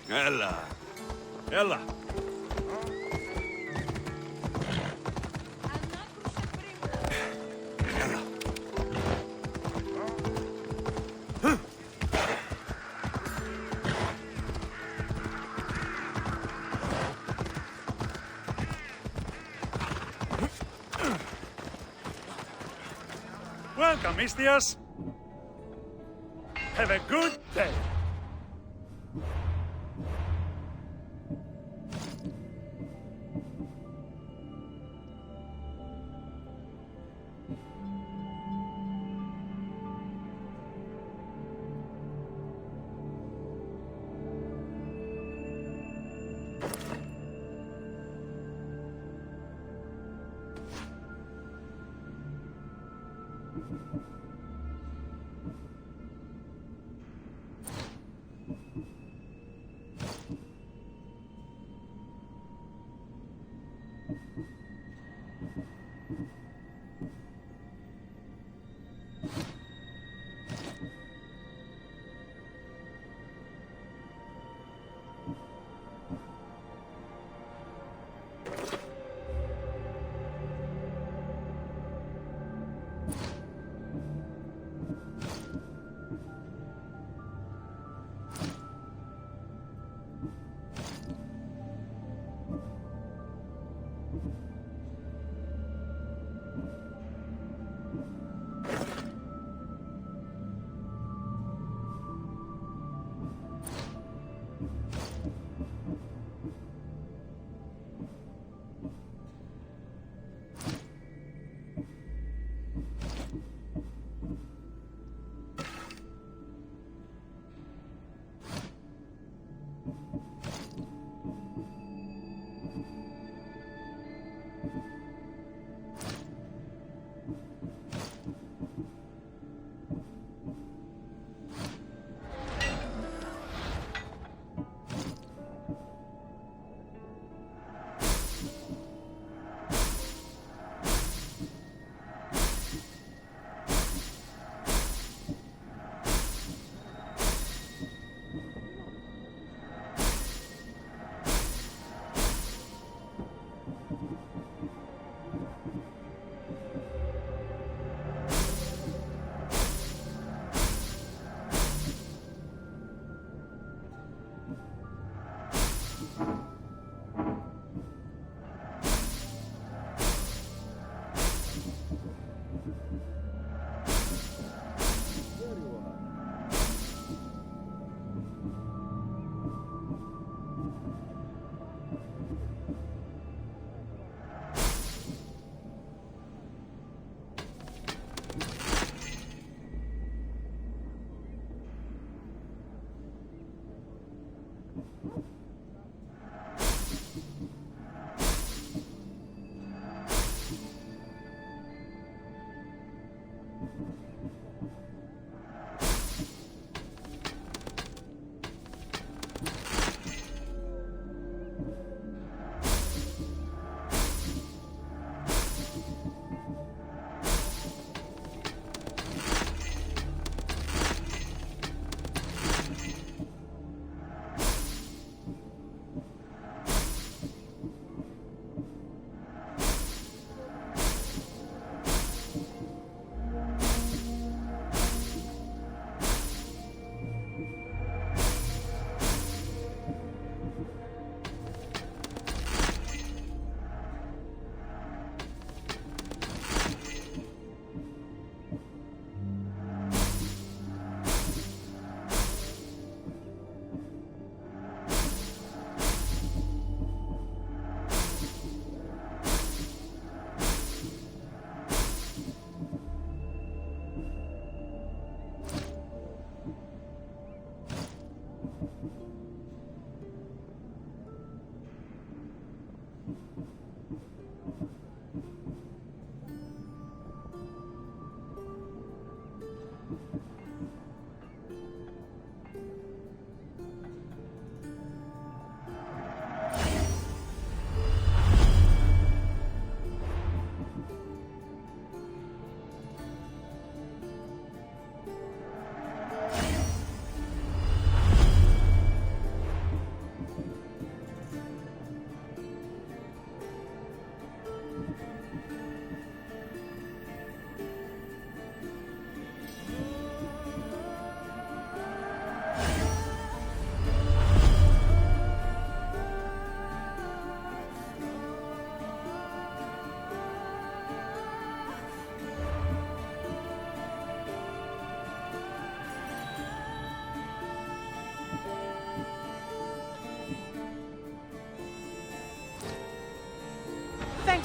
Ella. Ella. Welcome, Mistios. Have a good day.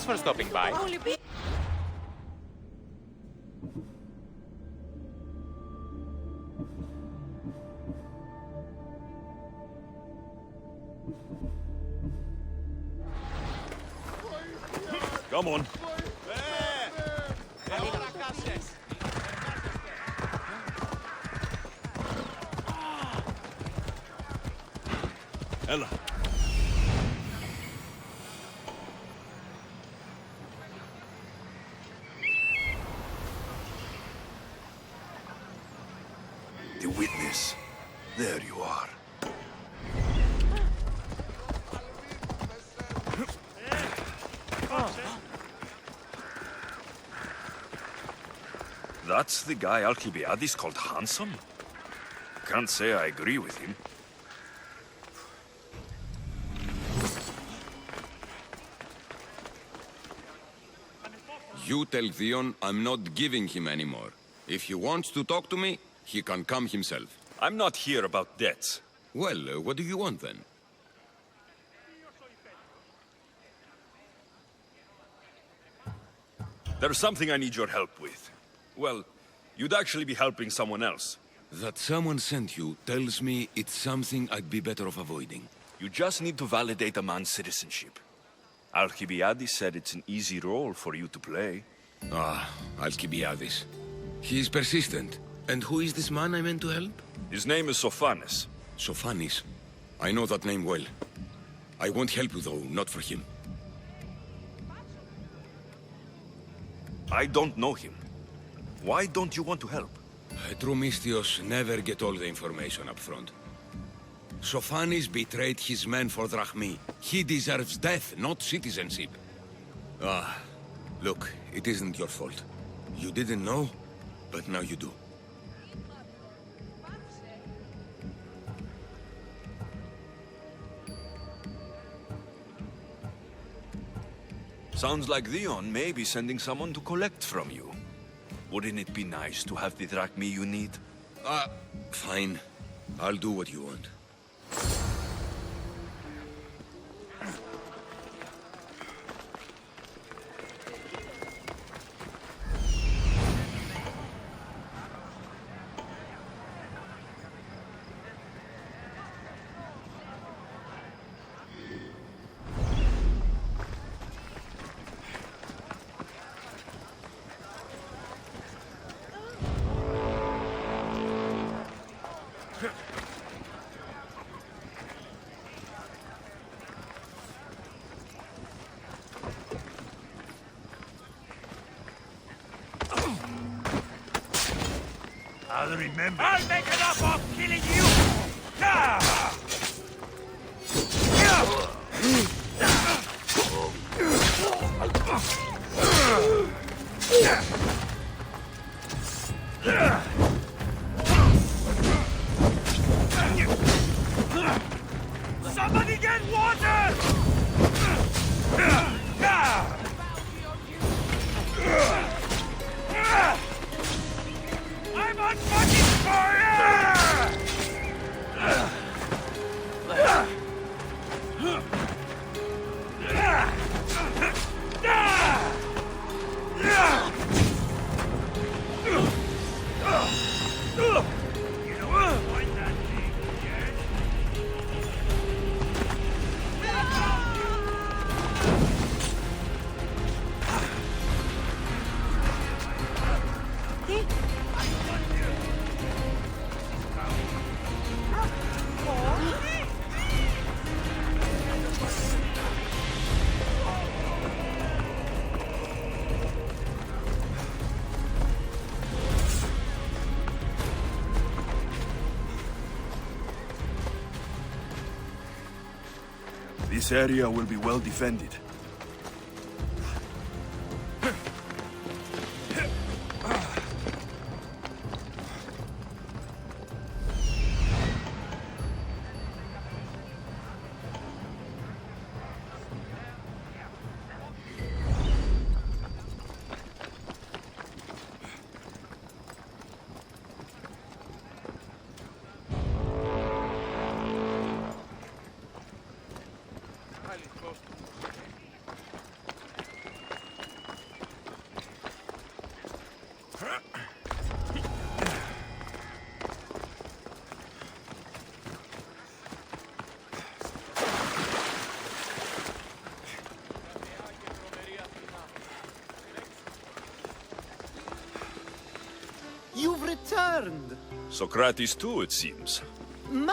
Thanks for stopping by. Come on. Ella. The witness. There you are. That's the guy Alcibiades called handsome? Can't say I agree with him. You tell Theon I'm not giving him anymore. If he wants to talk to me, he can come himself. I'm not here about debts. Well, what do you want then? There's something I need your help with. Well, you'd actually be helping someone else. That someone sent you tells me it's something I'd be better off avoiding. You just need to validate a man's citizenship. Alcibiades said it's an easy role for you to play. Ah, Alcibiades. He's persistent. And who is this man I meant to help? His name is Sophanes. Sophanes? I know that name well. I won't help you, though, not for him. I don't know him. Why don't you want to help? True Mystios never get all the information up front. Sophanes betrayed his men for Drachmi. He deserves death, not citizenship. Ah, look, it isn't your fault. You didn't know, but now you do. Sounds like Theon may be sending someone to collect from you. Wouldn't it be nice to have the drachmi you need? Fine. I'll do what you want. I'll remember. I'll make an offer of killing you! Ah! Somebody get water! I'm on fucking fire! This area will be well defended. You've returned! Socrates too, it seems.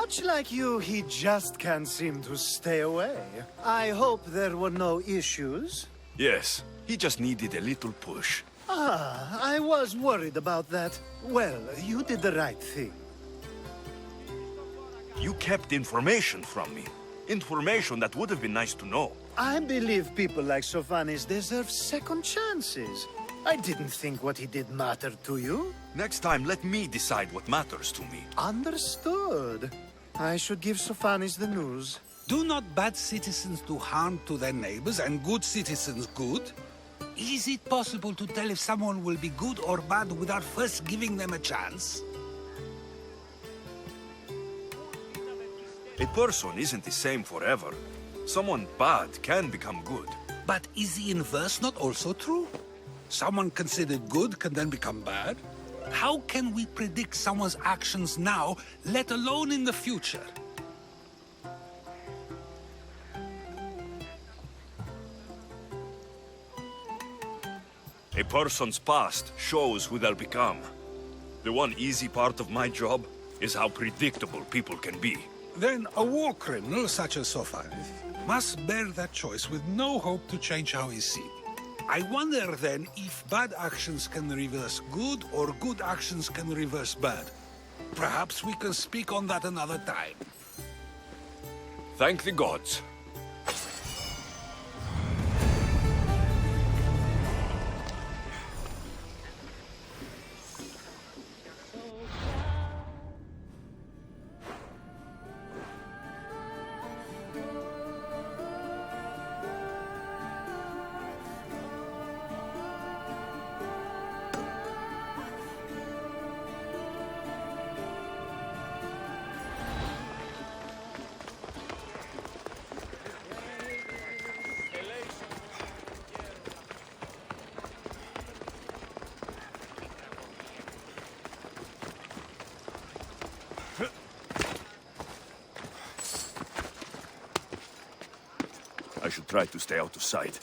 Much like you, he just can't seem to stay away. I hope there were no issues. Yes, he just needed a little push. Ah, I was worried about that. Well, you did the right thing. You kept information from me. Information that would have been nice to know. I believe people like Sophanis deserve second chances. I didn't think what he did mattered to you. Next time, let me decide what matters to me. Understood. I should give Sophanis the news. Do not bad citizens do harm to their neighbors and good citizens good? Is it possible to tell if someone will be good or bad without first giving them a chance? A person isn't the same forever. Someone bad can become good. But is the inverse not also true? Someone considered good can then become bad? How can we predict someone's actions now, let alone in the future? A person's past shows who they'll become. The one easy part of my job is how predictable people can be. Then a war criminal such as Sophanis must bear that choice with no hope to change how he's seen. I wonder then if bad actions can reverse good or good actions can reverse bad. Perhaps we can speak on that another time. Thank the gods. I should try to stay out of sight.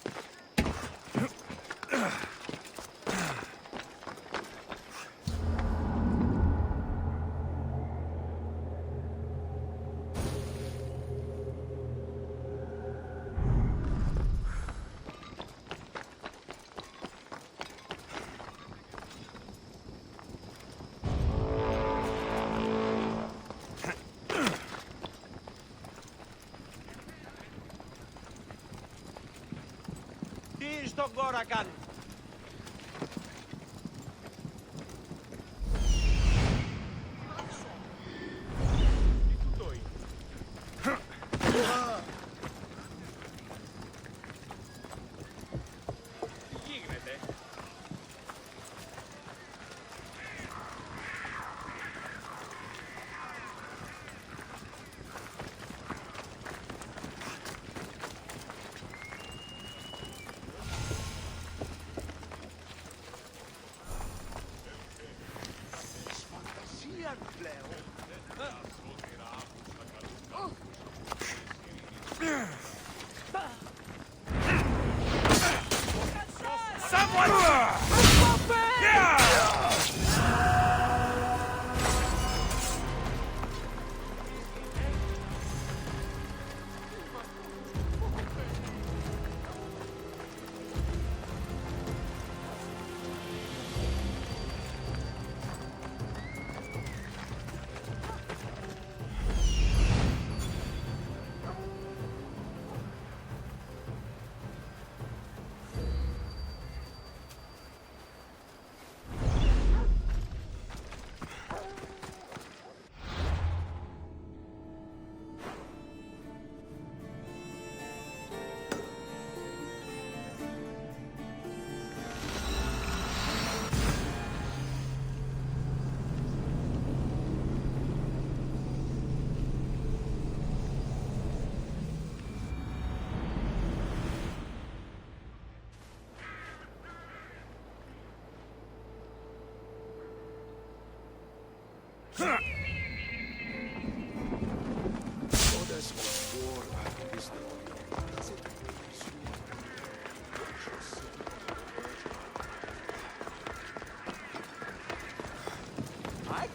Τι στον κόρα κάνει.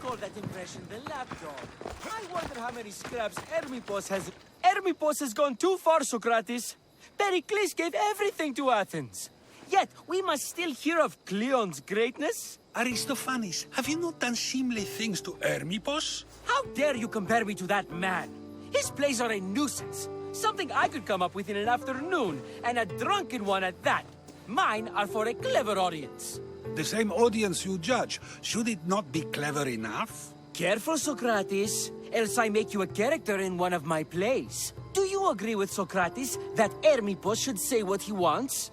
call that impression the lapdog. I wonder how many scraps Hermipos has... Hermipos has gone too far, Socrates. Pericles gave everything to Athens. Yet, we must still hear of Cleon's greatness. Aristophanes, have you not done seemly things to Hermipos? How dare you compare me to that man? His plays are a nuisance. Something I could come up with in an afternoon, and a drunken one at that. Mine are for a clever audience. The same audience you judge. Should it not be clever enough? Careful, Socrates, else I make you a character in one of my plays. Do you agree with Socrates that Hermipos should say what he wants?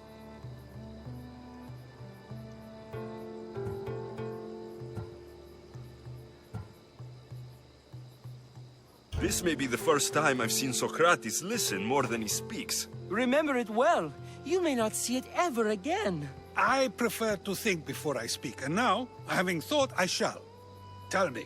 This may be the first time I've seen Socrates listen more than he speaks. Remember it well. You may not see it ever again. I prefer to think before I speak, and now, having thought, I shall. Tell me,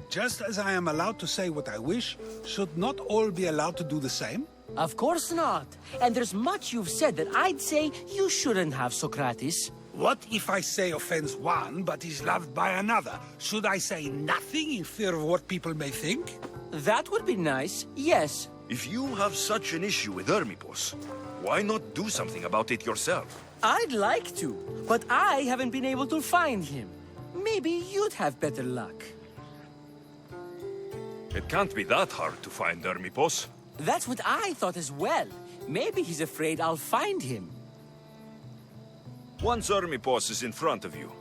just as I am allowed to say what I wish, should not all be allowed to do the same? Of course not. And there's much you've said that I'd say you shouldn't have, Socrates. What if I say offends one, but is loved by another? Should I say nothing in fear of what people may think? That would be nice, yes. If you have such an issue with Hermipos, why not do something about it yourself? I'd like to, but I haven't been able to find him. Maybe you'd have better luck. It can't be that hard to find Hermipos. That's what I thought as well. Maybe he's afraid I'll find him. Once Hermipos is in front of you,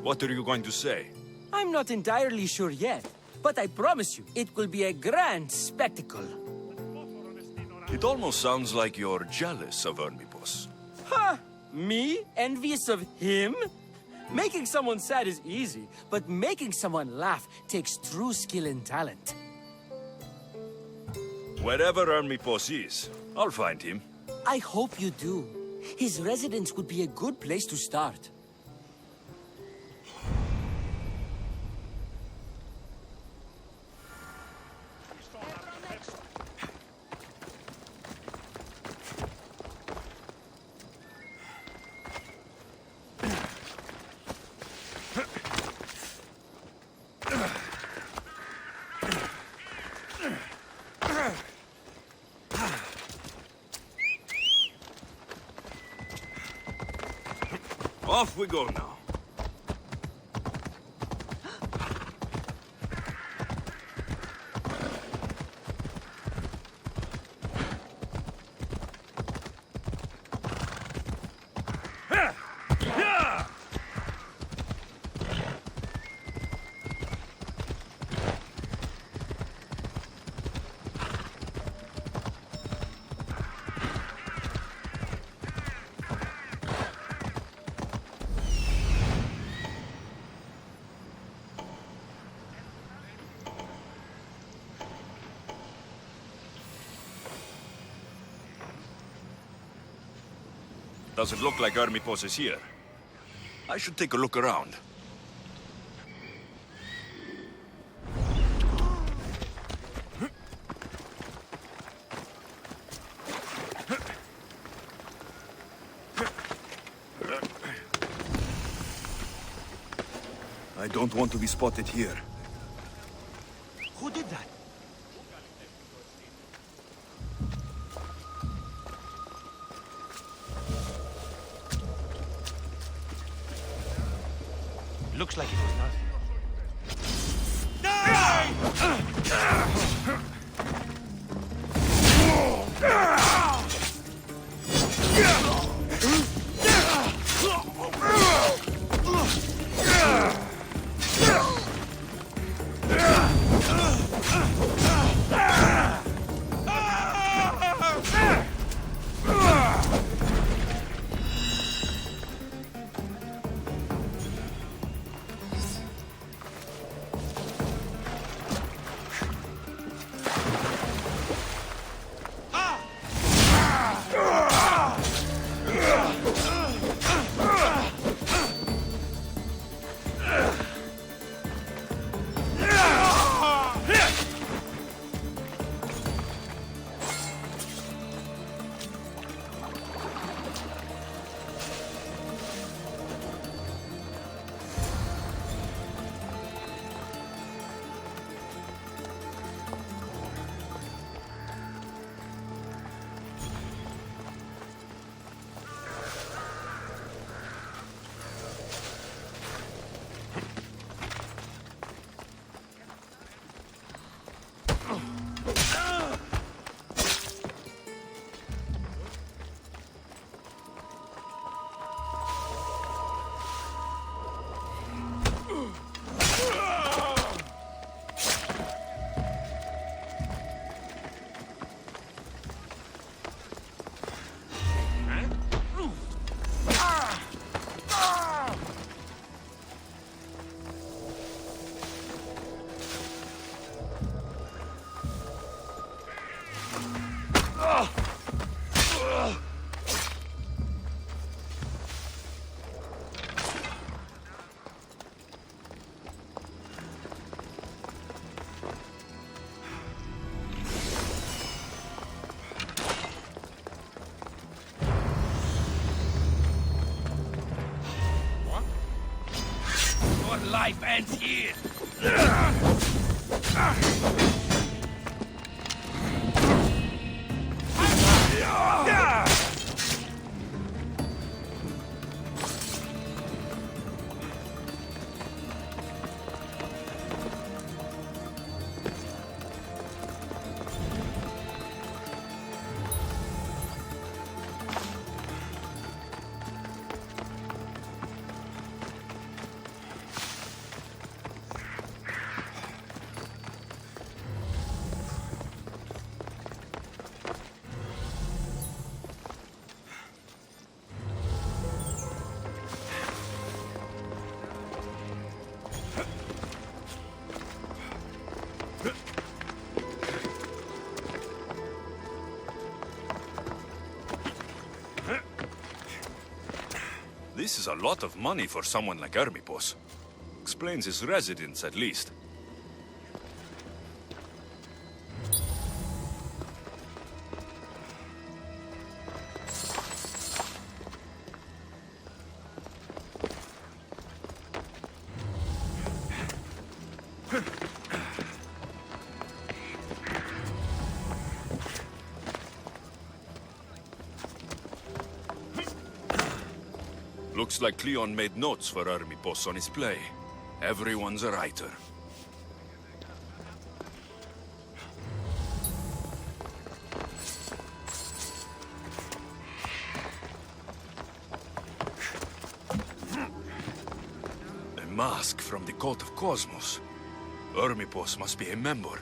what are you going to say? I'm not entirely sure yet, but I promise you, it will be a grand spectacle. It almost sounds like you're jealous of Hermipos. Ha! Me? Envious of him? Making someone sad is easy, but making someone laugh takes true skill and talent. Wherever Hermipos is, I'll find him. I hope you do. His residence would be a good place to start. Off we go now. Doesn't look like Hermipos is here. I should take a look around. I don't want to be spotted here. Who did that? Looks like it was nothing. life ends here. This is a lot of money for someone like Hermipos. Explains his residence, at least. Looks like Cleon made notes for Hermipos on his play. Everyone's a writer. A mask from the Cult of Cosmos. Hermipos must be a member.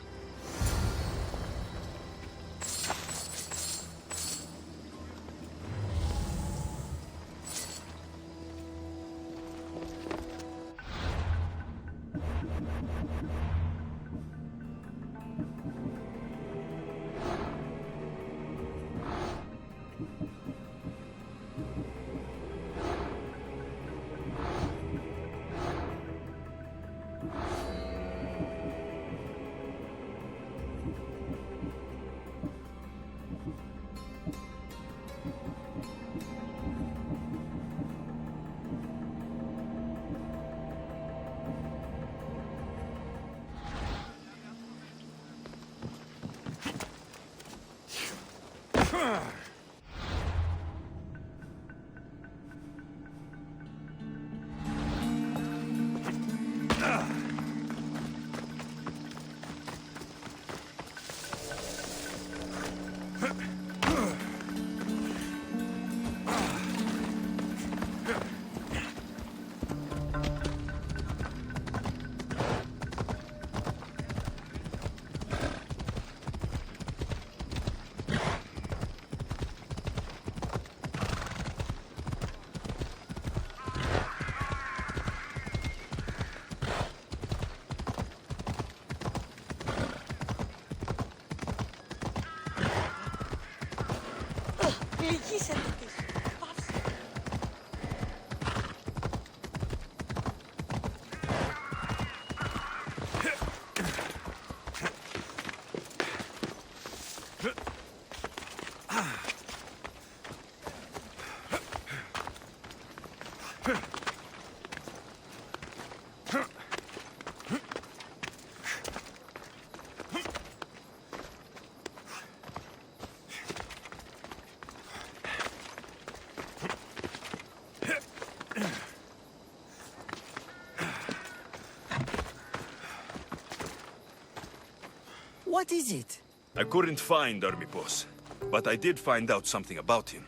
What is it? I couldn't find Hermipos, but I did find out something about him.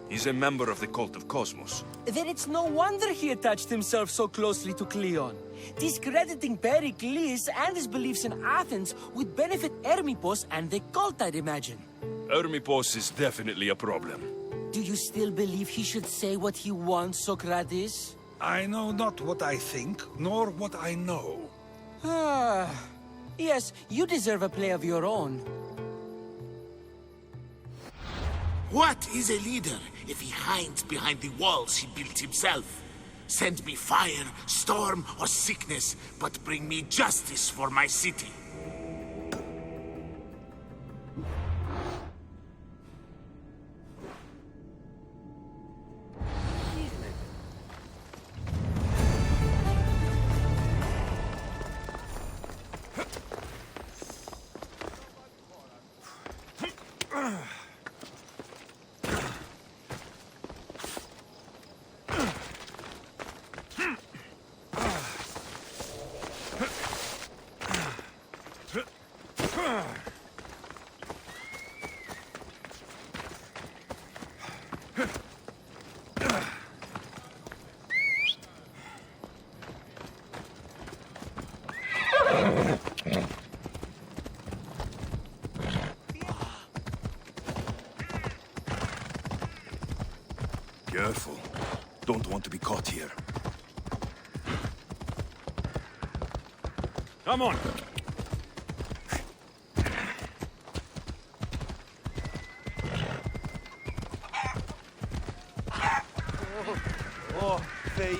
He's a member of the Cult of Cosmos. Then it's no wonder he attached himself so closely to Cleon. Discrediting Pericles and his beliefs in Athens would benefit Hermipos and the cult, I'd imagine. Hermipos is definitely a problem. Do you still believe he should say what he wants, Socrates? I know not what I think, nor what I know. Ah, yes, you deserve a play of your own. What is a leader if he hides behind the walls he built himself? Send me fire, storm, or sickness, but bring me justice for my city. Careful. Don't want to be caught here. Come on. Oh, they...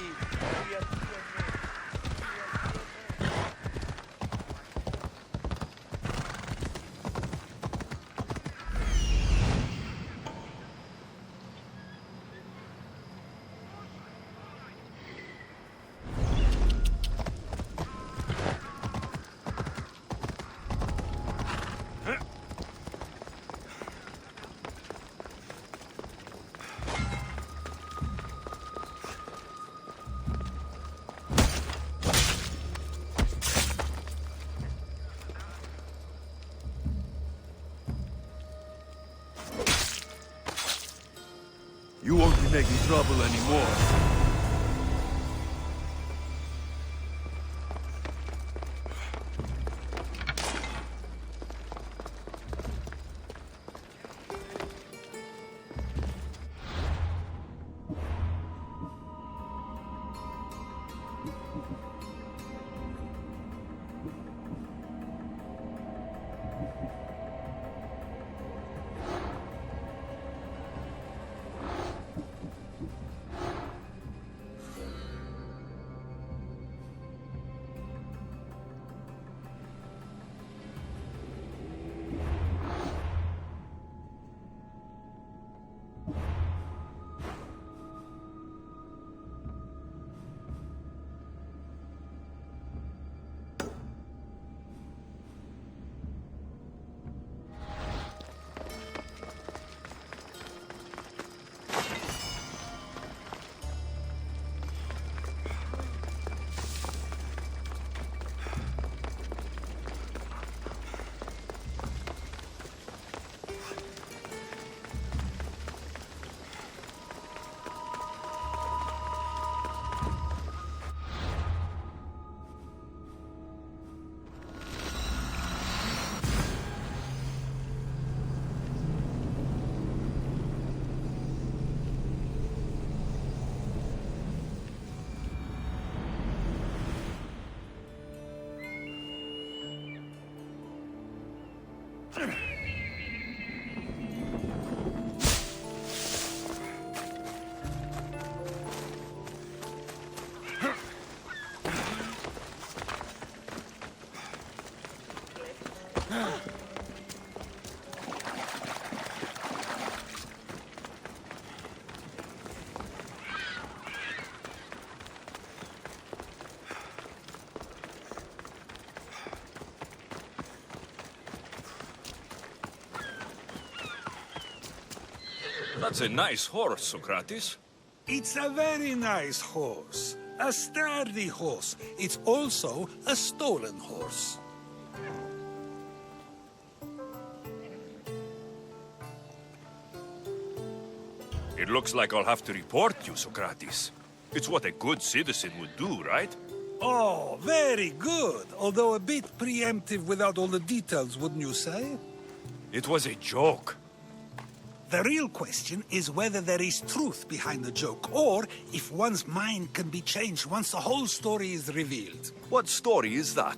You won't be making trouble anymore. That's a nice horse, Socrates. It's a very nice horse. A sturdy horse. It's also a stolen horse. It looks like I'll have to report you, Socrates. It's what a good citizen would do, right? Oh, very good. Although a bit preemptive without all the details, wouldn't you say? It was a joke. The real question is whether there is truth behind the joke, or if one's mind can be changed once the whole story is revealed. What story is that?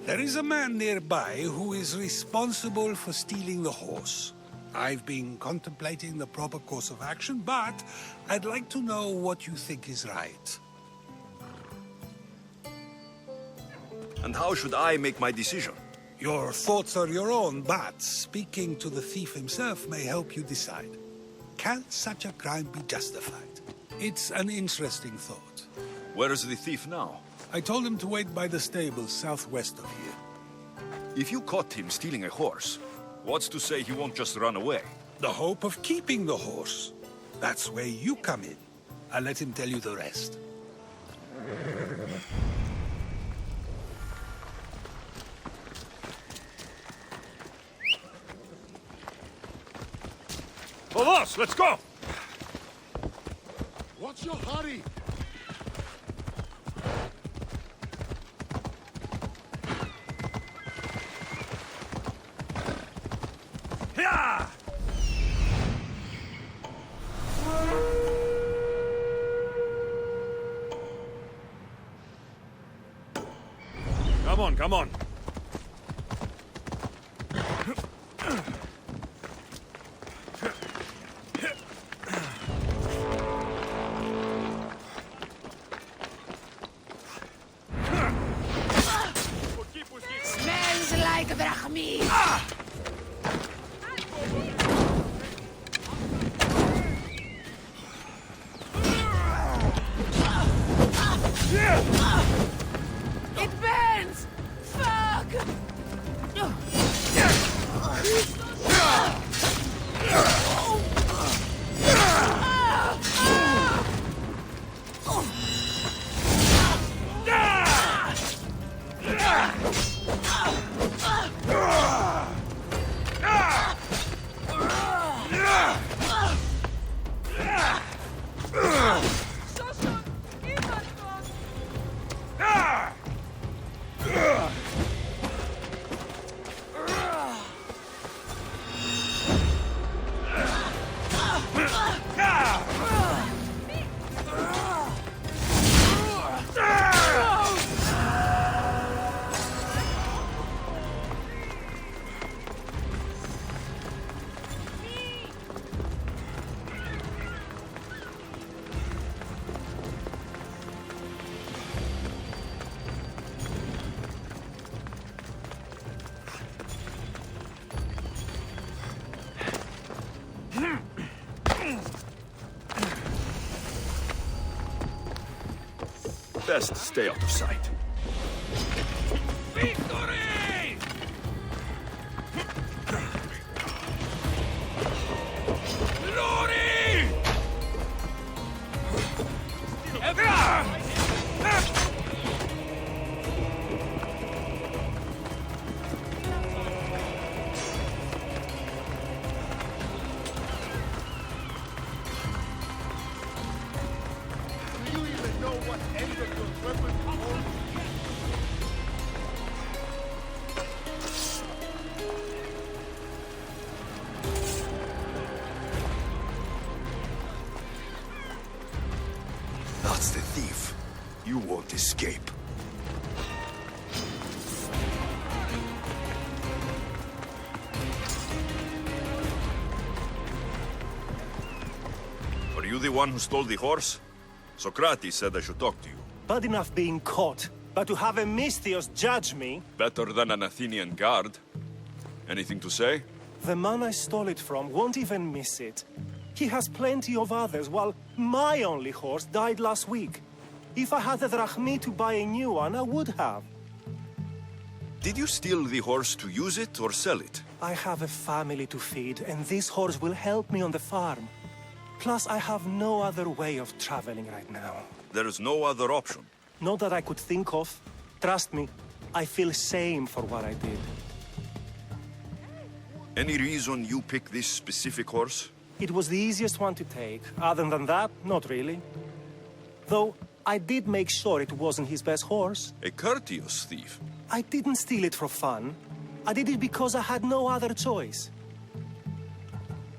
There is a man nearby who is responsible for stealing the horse. I've been contemplating the proper course of action, but I'd like to know what you think is right. And how should I make my decision? Your thoughts are your own, but speaking to the thief himself may help you decide. Can such a crime be justified? It's an interesting thought. Where is the thief now? I told him to wait by the stables southwest of here. If you caught him stealing a horse, what's to say he won't just run away? The hope of keeping the horse. That's where you come in. I'll let him tell you the rest. of us! Let's go! What's your hurry? Yeah! Come on, come on. Smells like Brahmi! It burns! Fuck! Best stay out of sight. Victory! Glory! Do you even know what end of your weapon holds? That's the thief. You won't escape. Are you the one who stole the horse? Socrates said I should talk to you. Bad enough being caught, but to have a Misthios judge me? Better than an Athenian guard. Anything to say? The man I stole it from won't even miss it. He has plenty of others, while my only horse died last week. If I had the drachmi to buy a new one, I would have. Did you steal the horse to use it or sell it? I have a family to feed, and this horse will help me on the farm. Plus, I have no other way of traveling right now. There is no other option. Not that I could think of. Trust me, I feel shame for what I did. Any reason you picked this specific horse? It was the easiest one to take. Other than that, not really. Though, I did make sure it wasn't his best horse. A courteous thief. I didn't steal it for fun. I did it because I had no other choice.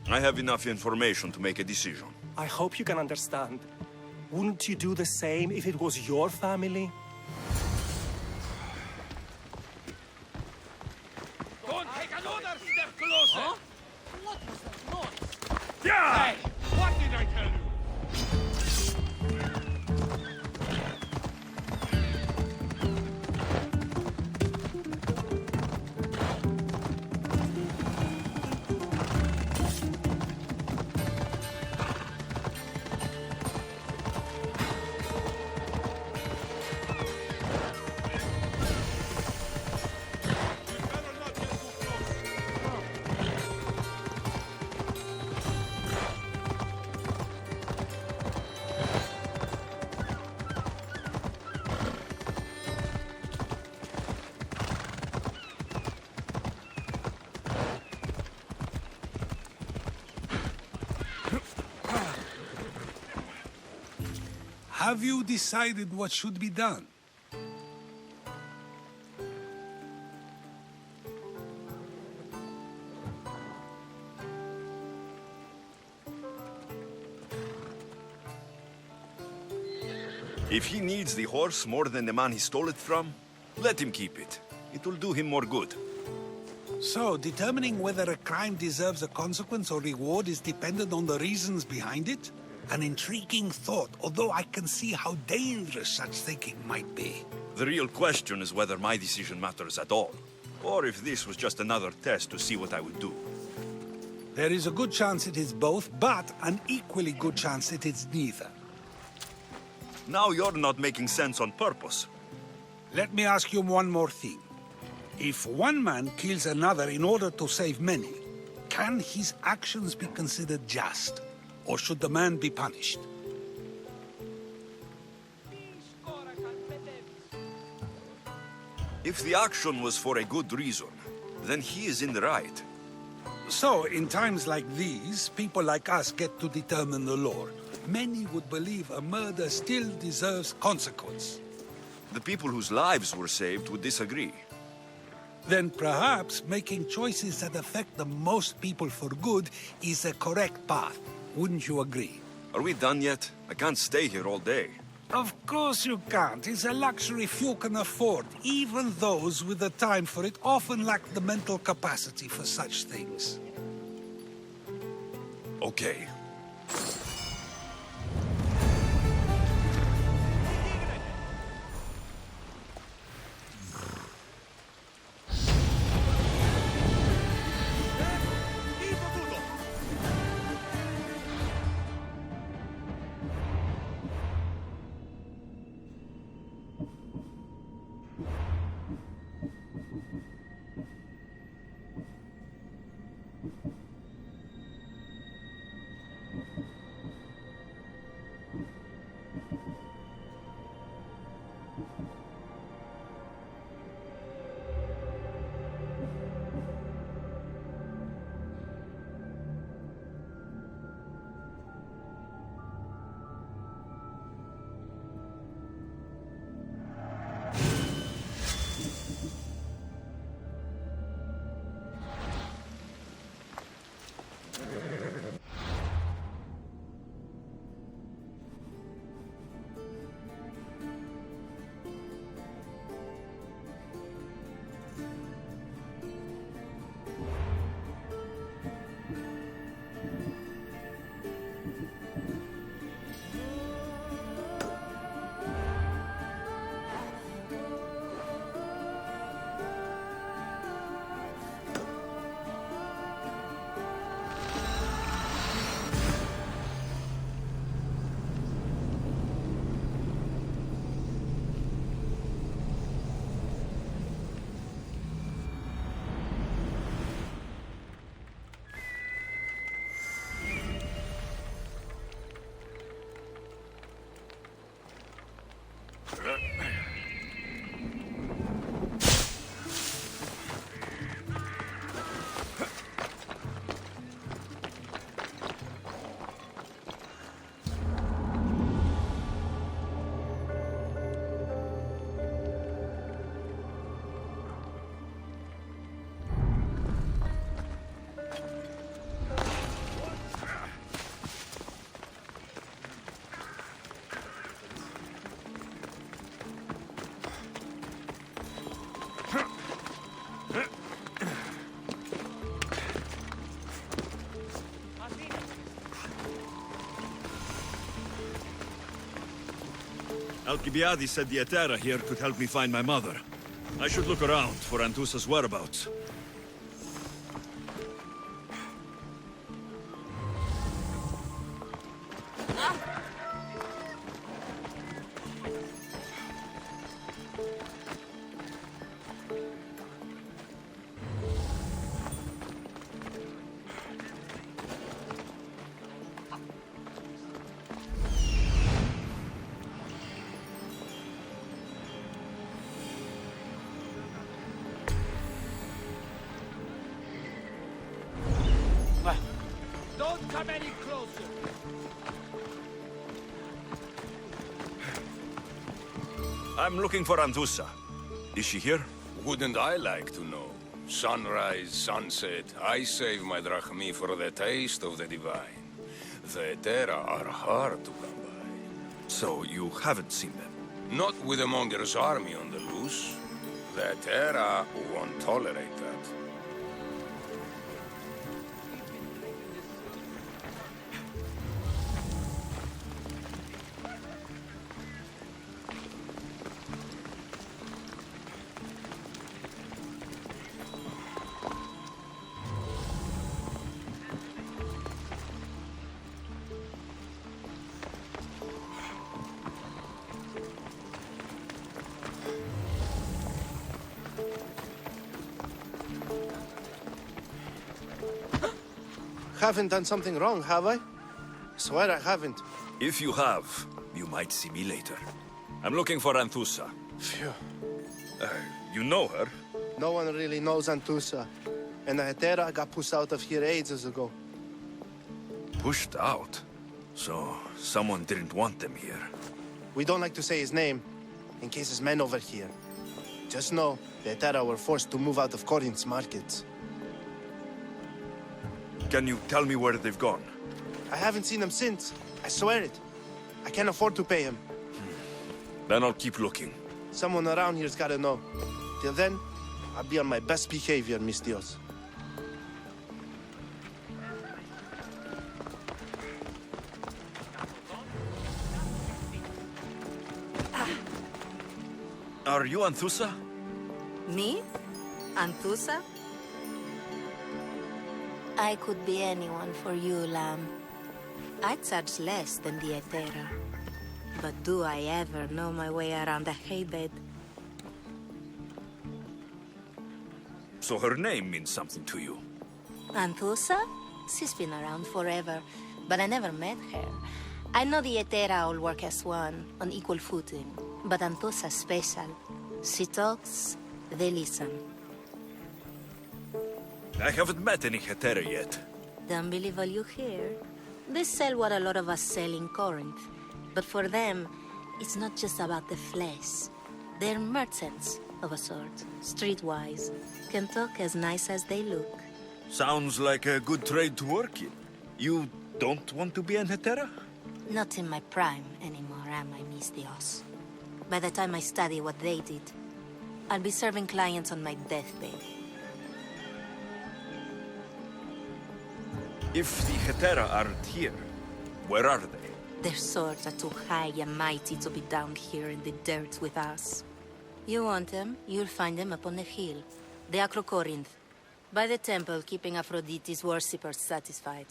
I have enough information to make a decision. I hope you can understand. Wouldn't you do the same if it was your family? Don't take another step closer! Huh? What was that noise? Yeah! Hey, what did I tell you? Have you decided what should be done? If he needs the horse more than the man he stole it from, let him keep it. It will do him more good. So, determining whether a crime deserves a consequence or reward is dependent on the reasons behind it? An intriguing thought, although I can see how dangerous such thinking might be. The real question is whether my decision matters at all, or if this was just another test to see what I would do. There is a good chance it is both, but an equally good chance it is neither. Now you're not making sense on purpose. Let me ask you one more thing. If one man kills another in order to save many, can his actions be considered just? Or should the man be punished? If the action was for a good reason, then he is in the right. So, in times like these, people like us get to determine the law. Many would believe a murder still deserves consequence. The people whose lives were saved would disagree. Then perhaps making choices that affect the most people for good is a correct path. Wouldn't you agree? Are we done yet? I can't stay here all day. Of course you can't. It's a luxury few can afford. Even those with the time for it often lack the mental capacity for such things. Okay. Alcibiades said the Etera here could help me find my mother. I should look around for Antusa's whereabouts. Don't come any closer. I'm looking for Anthusa. Is she here? Wouldn't I like to know? Sunrise, sunset, I save my drachmi for the taste of the divine. The Terra are hard to come by. So you haven't seen them? Not with a Monger's army on the loose. The Terra won't tolerate that. Haven't done something wrong, have I? Swear I haven't. If you have, you might see me later. I'm looking for Anthusa. Phew. You know her? No one really knows Anthusa. And the Hetera got pushed out of here ages ago. Pushed out? So, someone didn't want them here. We don't like to say his name, in case his men over here. Just know, the Hetera were forced to move out of Corinth's markets. Can you tell me where they've gone? I haven't seen them since. I swear it. I can't afford to pay him. Then I'll keep looking. Someone around here's gotta know. Till then, I'll be on my best behavior, mis Dios. Are you Anthusa? Me? Anthusa? I could be anyone for you, lamb. I charge less than the Hetera. But do I ever know my way around a haybed? So her name means something to you? Anthusa? She's been around forever, but I never met her. I know the Hetera all work as one, on equal footing. But Anthusa's special. She talks, they listen. I haven't met any Hetera yet. Don't believe all you hear. They sell what a lot of us sell in Corinth. But for them, it's not just about the flesh. They're merchants, of a sort, streetwise. Can talk as nice as they look. Sounds like a good trade to work in. You don't want to be an Hetera? Not in my prime anymore, am I, mis Dios? By the time I study what they did, I'll be serving clients on my deathbed. If the Hetera aren't here, where are they? Their swords are too high and mighty to be down here in the dirt with us. You want them, you'll find them up on the hill. The Acrocorinth. By the temple, keeping Aphrodite's worshippers satisfied.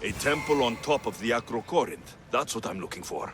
A temple on top of the Acrocorinth. That's what I'm looking for.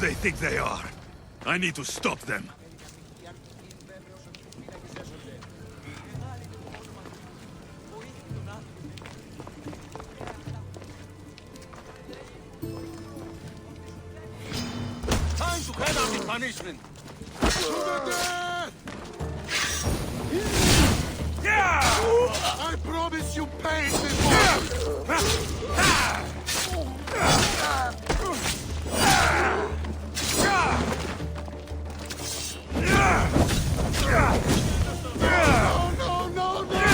They think they are. I need to stop them. punishment. I promise you pain before. No, no, no!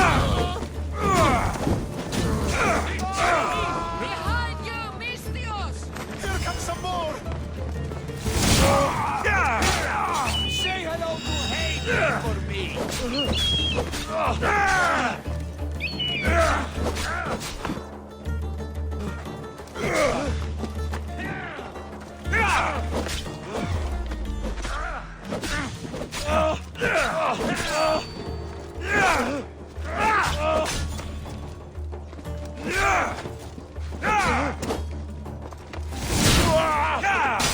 Behind you, Mistios! Here comes some more! Say hello to Hayden for me.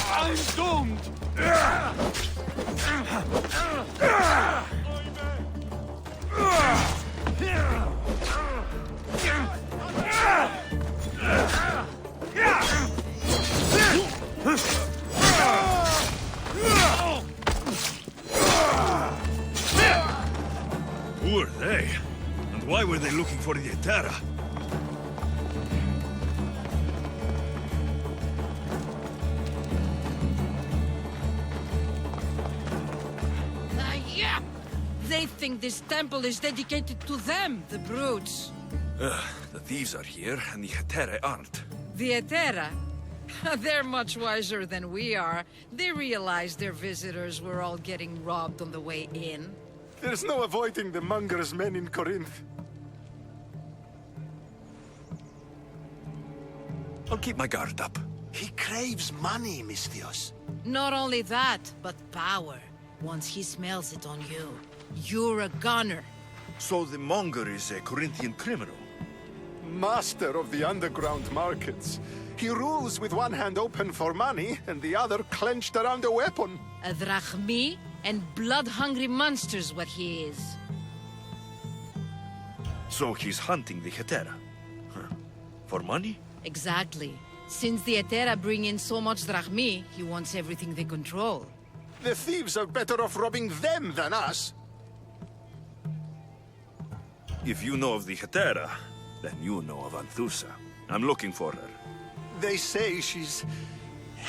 I'm doomed! Who are they? And why were they looking for the Etera? Yeah! They think this temple is dedicated to them, the brutes. The thieves are here, and the Hetera aren't. The Etera? They're much wiser than we are. They realized their visitors were all getting robbed on the way in. There's no avoiding the monger's men in Corinth. I'll keep my guard up. He craves money, Mistios. Not only that, but power. Once he smells it on you, you're a gunner. So the monger is a Corinthian criminal? Master of the underground markets. He rules with one hand open for money and the other clenched around a weapon. A drachmi and blood-hungry monster's what he is. So he's hunting the Hetera? Huh. For money? Exactly. Since the Etera bring in so much drachmi, he wants everything they control. The thieves are better off robbing them than us. If you know of the Hetera, then you know of Anthusa. I'm looking for her. They say she's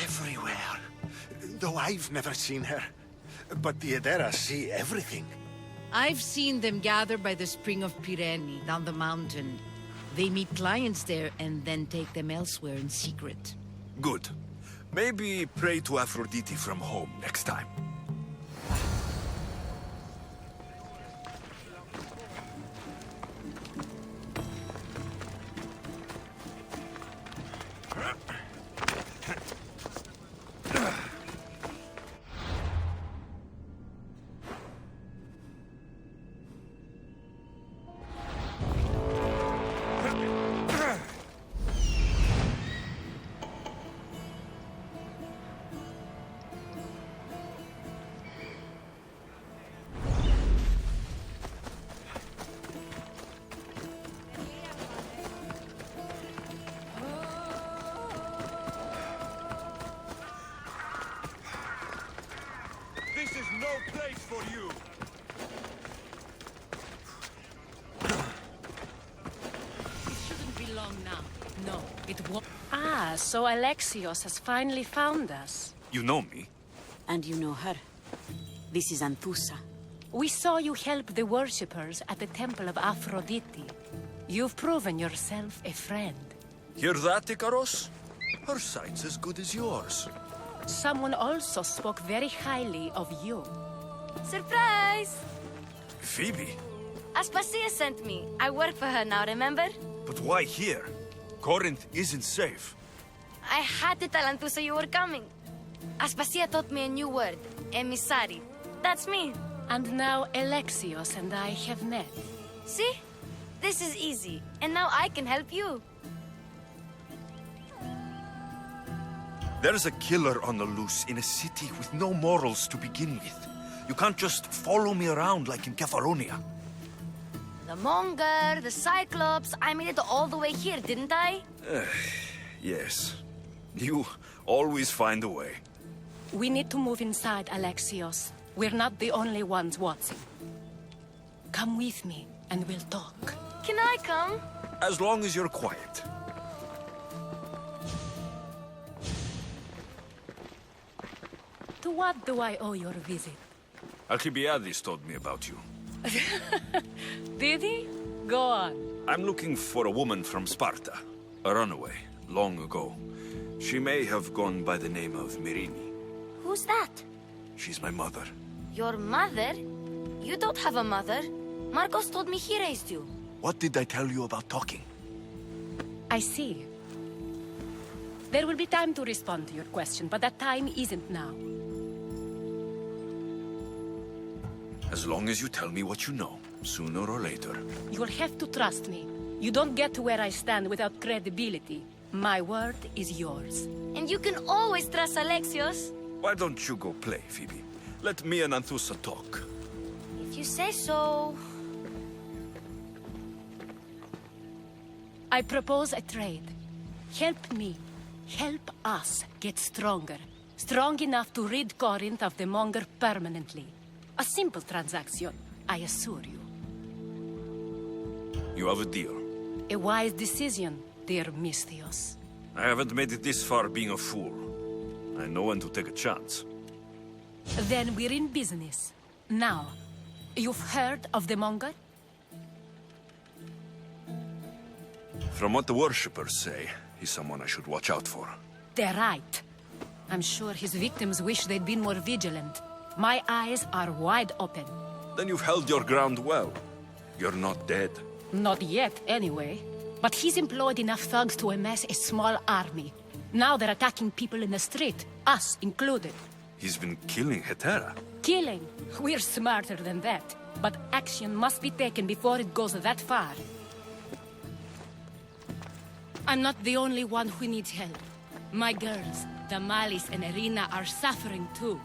everywhere, though I've never seen her. But the Edera see everything. I've seen them gather by the spring of Pirene, down the mountain. They meet clients there and then take them elsewhere in secret. Good. Maybe pray to Aphrodite from home next time. This is no place for you! It shouldn't be long now. No, it won't. Ah, so Alexios has finally found us. You know me? And you know her. This is Anthusa. We saw you help the worshippers at the temple of Aphrodite. You've proven yourself a friend. Hear that, Icaros? Her sight's as good as yours. Someone also spoke very highly of you. Surprise! Phoebe? Aspasia sent me. I work for her now, remember? But why here? Corinth isn't safe. I had to tell Anthusa you were coming. Aspasia taught me a new word, emissary. That's me. And now Alexios and I have met. See? This is easy. And now I can help you. There's a killer on the loose in a city with no morals to begin with. You can't just follow me around like in Kepharonia. The Monger, the Cyclops, I made it all the way here, didn't I? Yes. You always find a way. We need to move inside, Alexios. We're not the only ones watching. Come with me, and we'll talk. Can I come? As long as you're quiet. To what do I owe your visit? Alcibiades told me about you. Did he? Go on. I'm looking for a woman from Sparta. A runaway, long ago. She may have gone by the name of Myrine. Who's that? She's my mother. Your mother? You don't have a mother. Marcos told me he raised you. What did I tell you about talking? I see. There will be time to respond to your question, but that time isn't now. As long as you tell me what you know, sooner or later. You'll have to trust me. You don't get to where I stand without credibility. My word is yours. And you can always trust Alexios. Why don't you go play, Phoebe? Let me and Anthusa talk. If you say so. I propose a trade. Help me. Help us get stronger. Strong enough to rid Corinth of the Monger permanently. A simple transaction, I assure you. You have a deal. A wise decision, dear Misthios. I haven't made it this far being a fool. I know when to take a chance. Then we're in business. Now, you've heard of the Monger? From what the worshippers say, he's someone I should watch out for. They're right. I'm sure his victims wish they'd been more vigilant. My eyes are wide open. Then you've held your ground well. You're not dead. Not yet, anyway. But he's employed enough thugs to amass a small army. Now they're attacking people in the street, us included. He's been killing Hetera. Killing? We're smarter than that. But action must be taken before it goes that far. I'm not the only one who needs help. My girls, Damalis and Irina, are suffering too.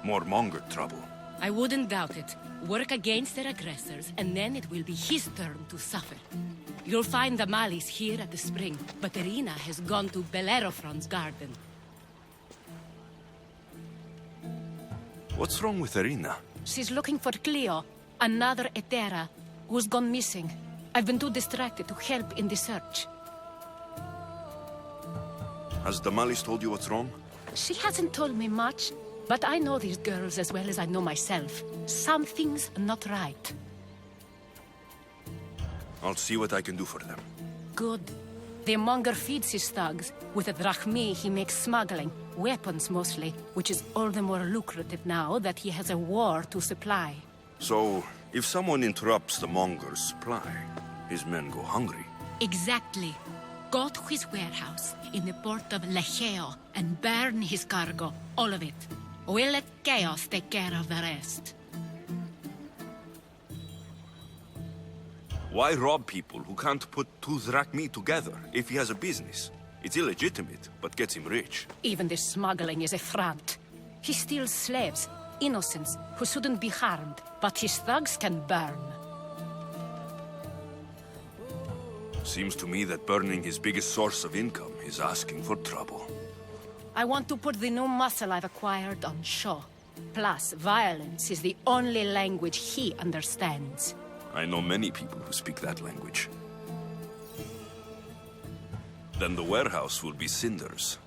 More Monger trouble. I wouldn't doubt it. Work against their aggressors, and then it will be his turn to suffer. You'll find Damalis here at the spring, but Irina has gone to Bellerophon's garden. What's wrong with Irina? She's looking for Cleo, another Hetera, who's gone missing. I've been too distracted to help in the search. Has Damalis told you what's wrong? She hasn't told me much, but I know these girls as well as I know myself. Something's not right. I'll see what I can do for them. Good. The Monger feeds his thugs. With a drachmi, he makes smuggling. Weapons, mostly, which is all the more lucrative now that he has a war to supply. So, if someone interrupts the Monger's supply, his men go hungry. Exactly. Go to his warehouse in the port of Lecheo and burn his cargo, all of it. We'll let chaos take care of the rest. Why rob people who can't put two drachmi together if he has a business? It's illegitimate, but gets him rich. Even the smuggling is a front. He steals slaves, innocents, who shouldn't be harmed, but his thugs can burn. Seems to me that burning his biggest source of income is asking for trouble. I want to put the new muscle I've acquired on show. Plus, violence is the only language he understands. I know many people who speak that language. Then the warehouse will be cinders.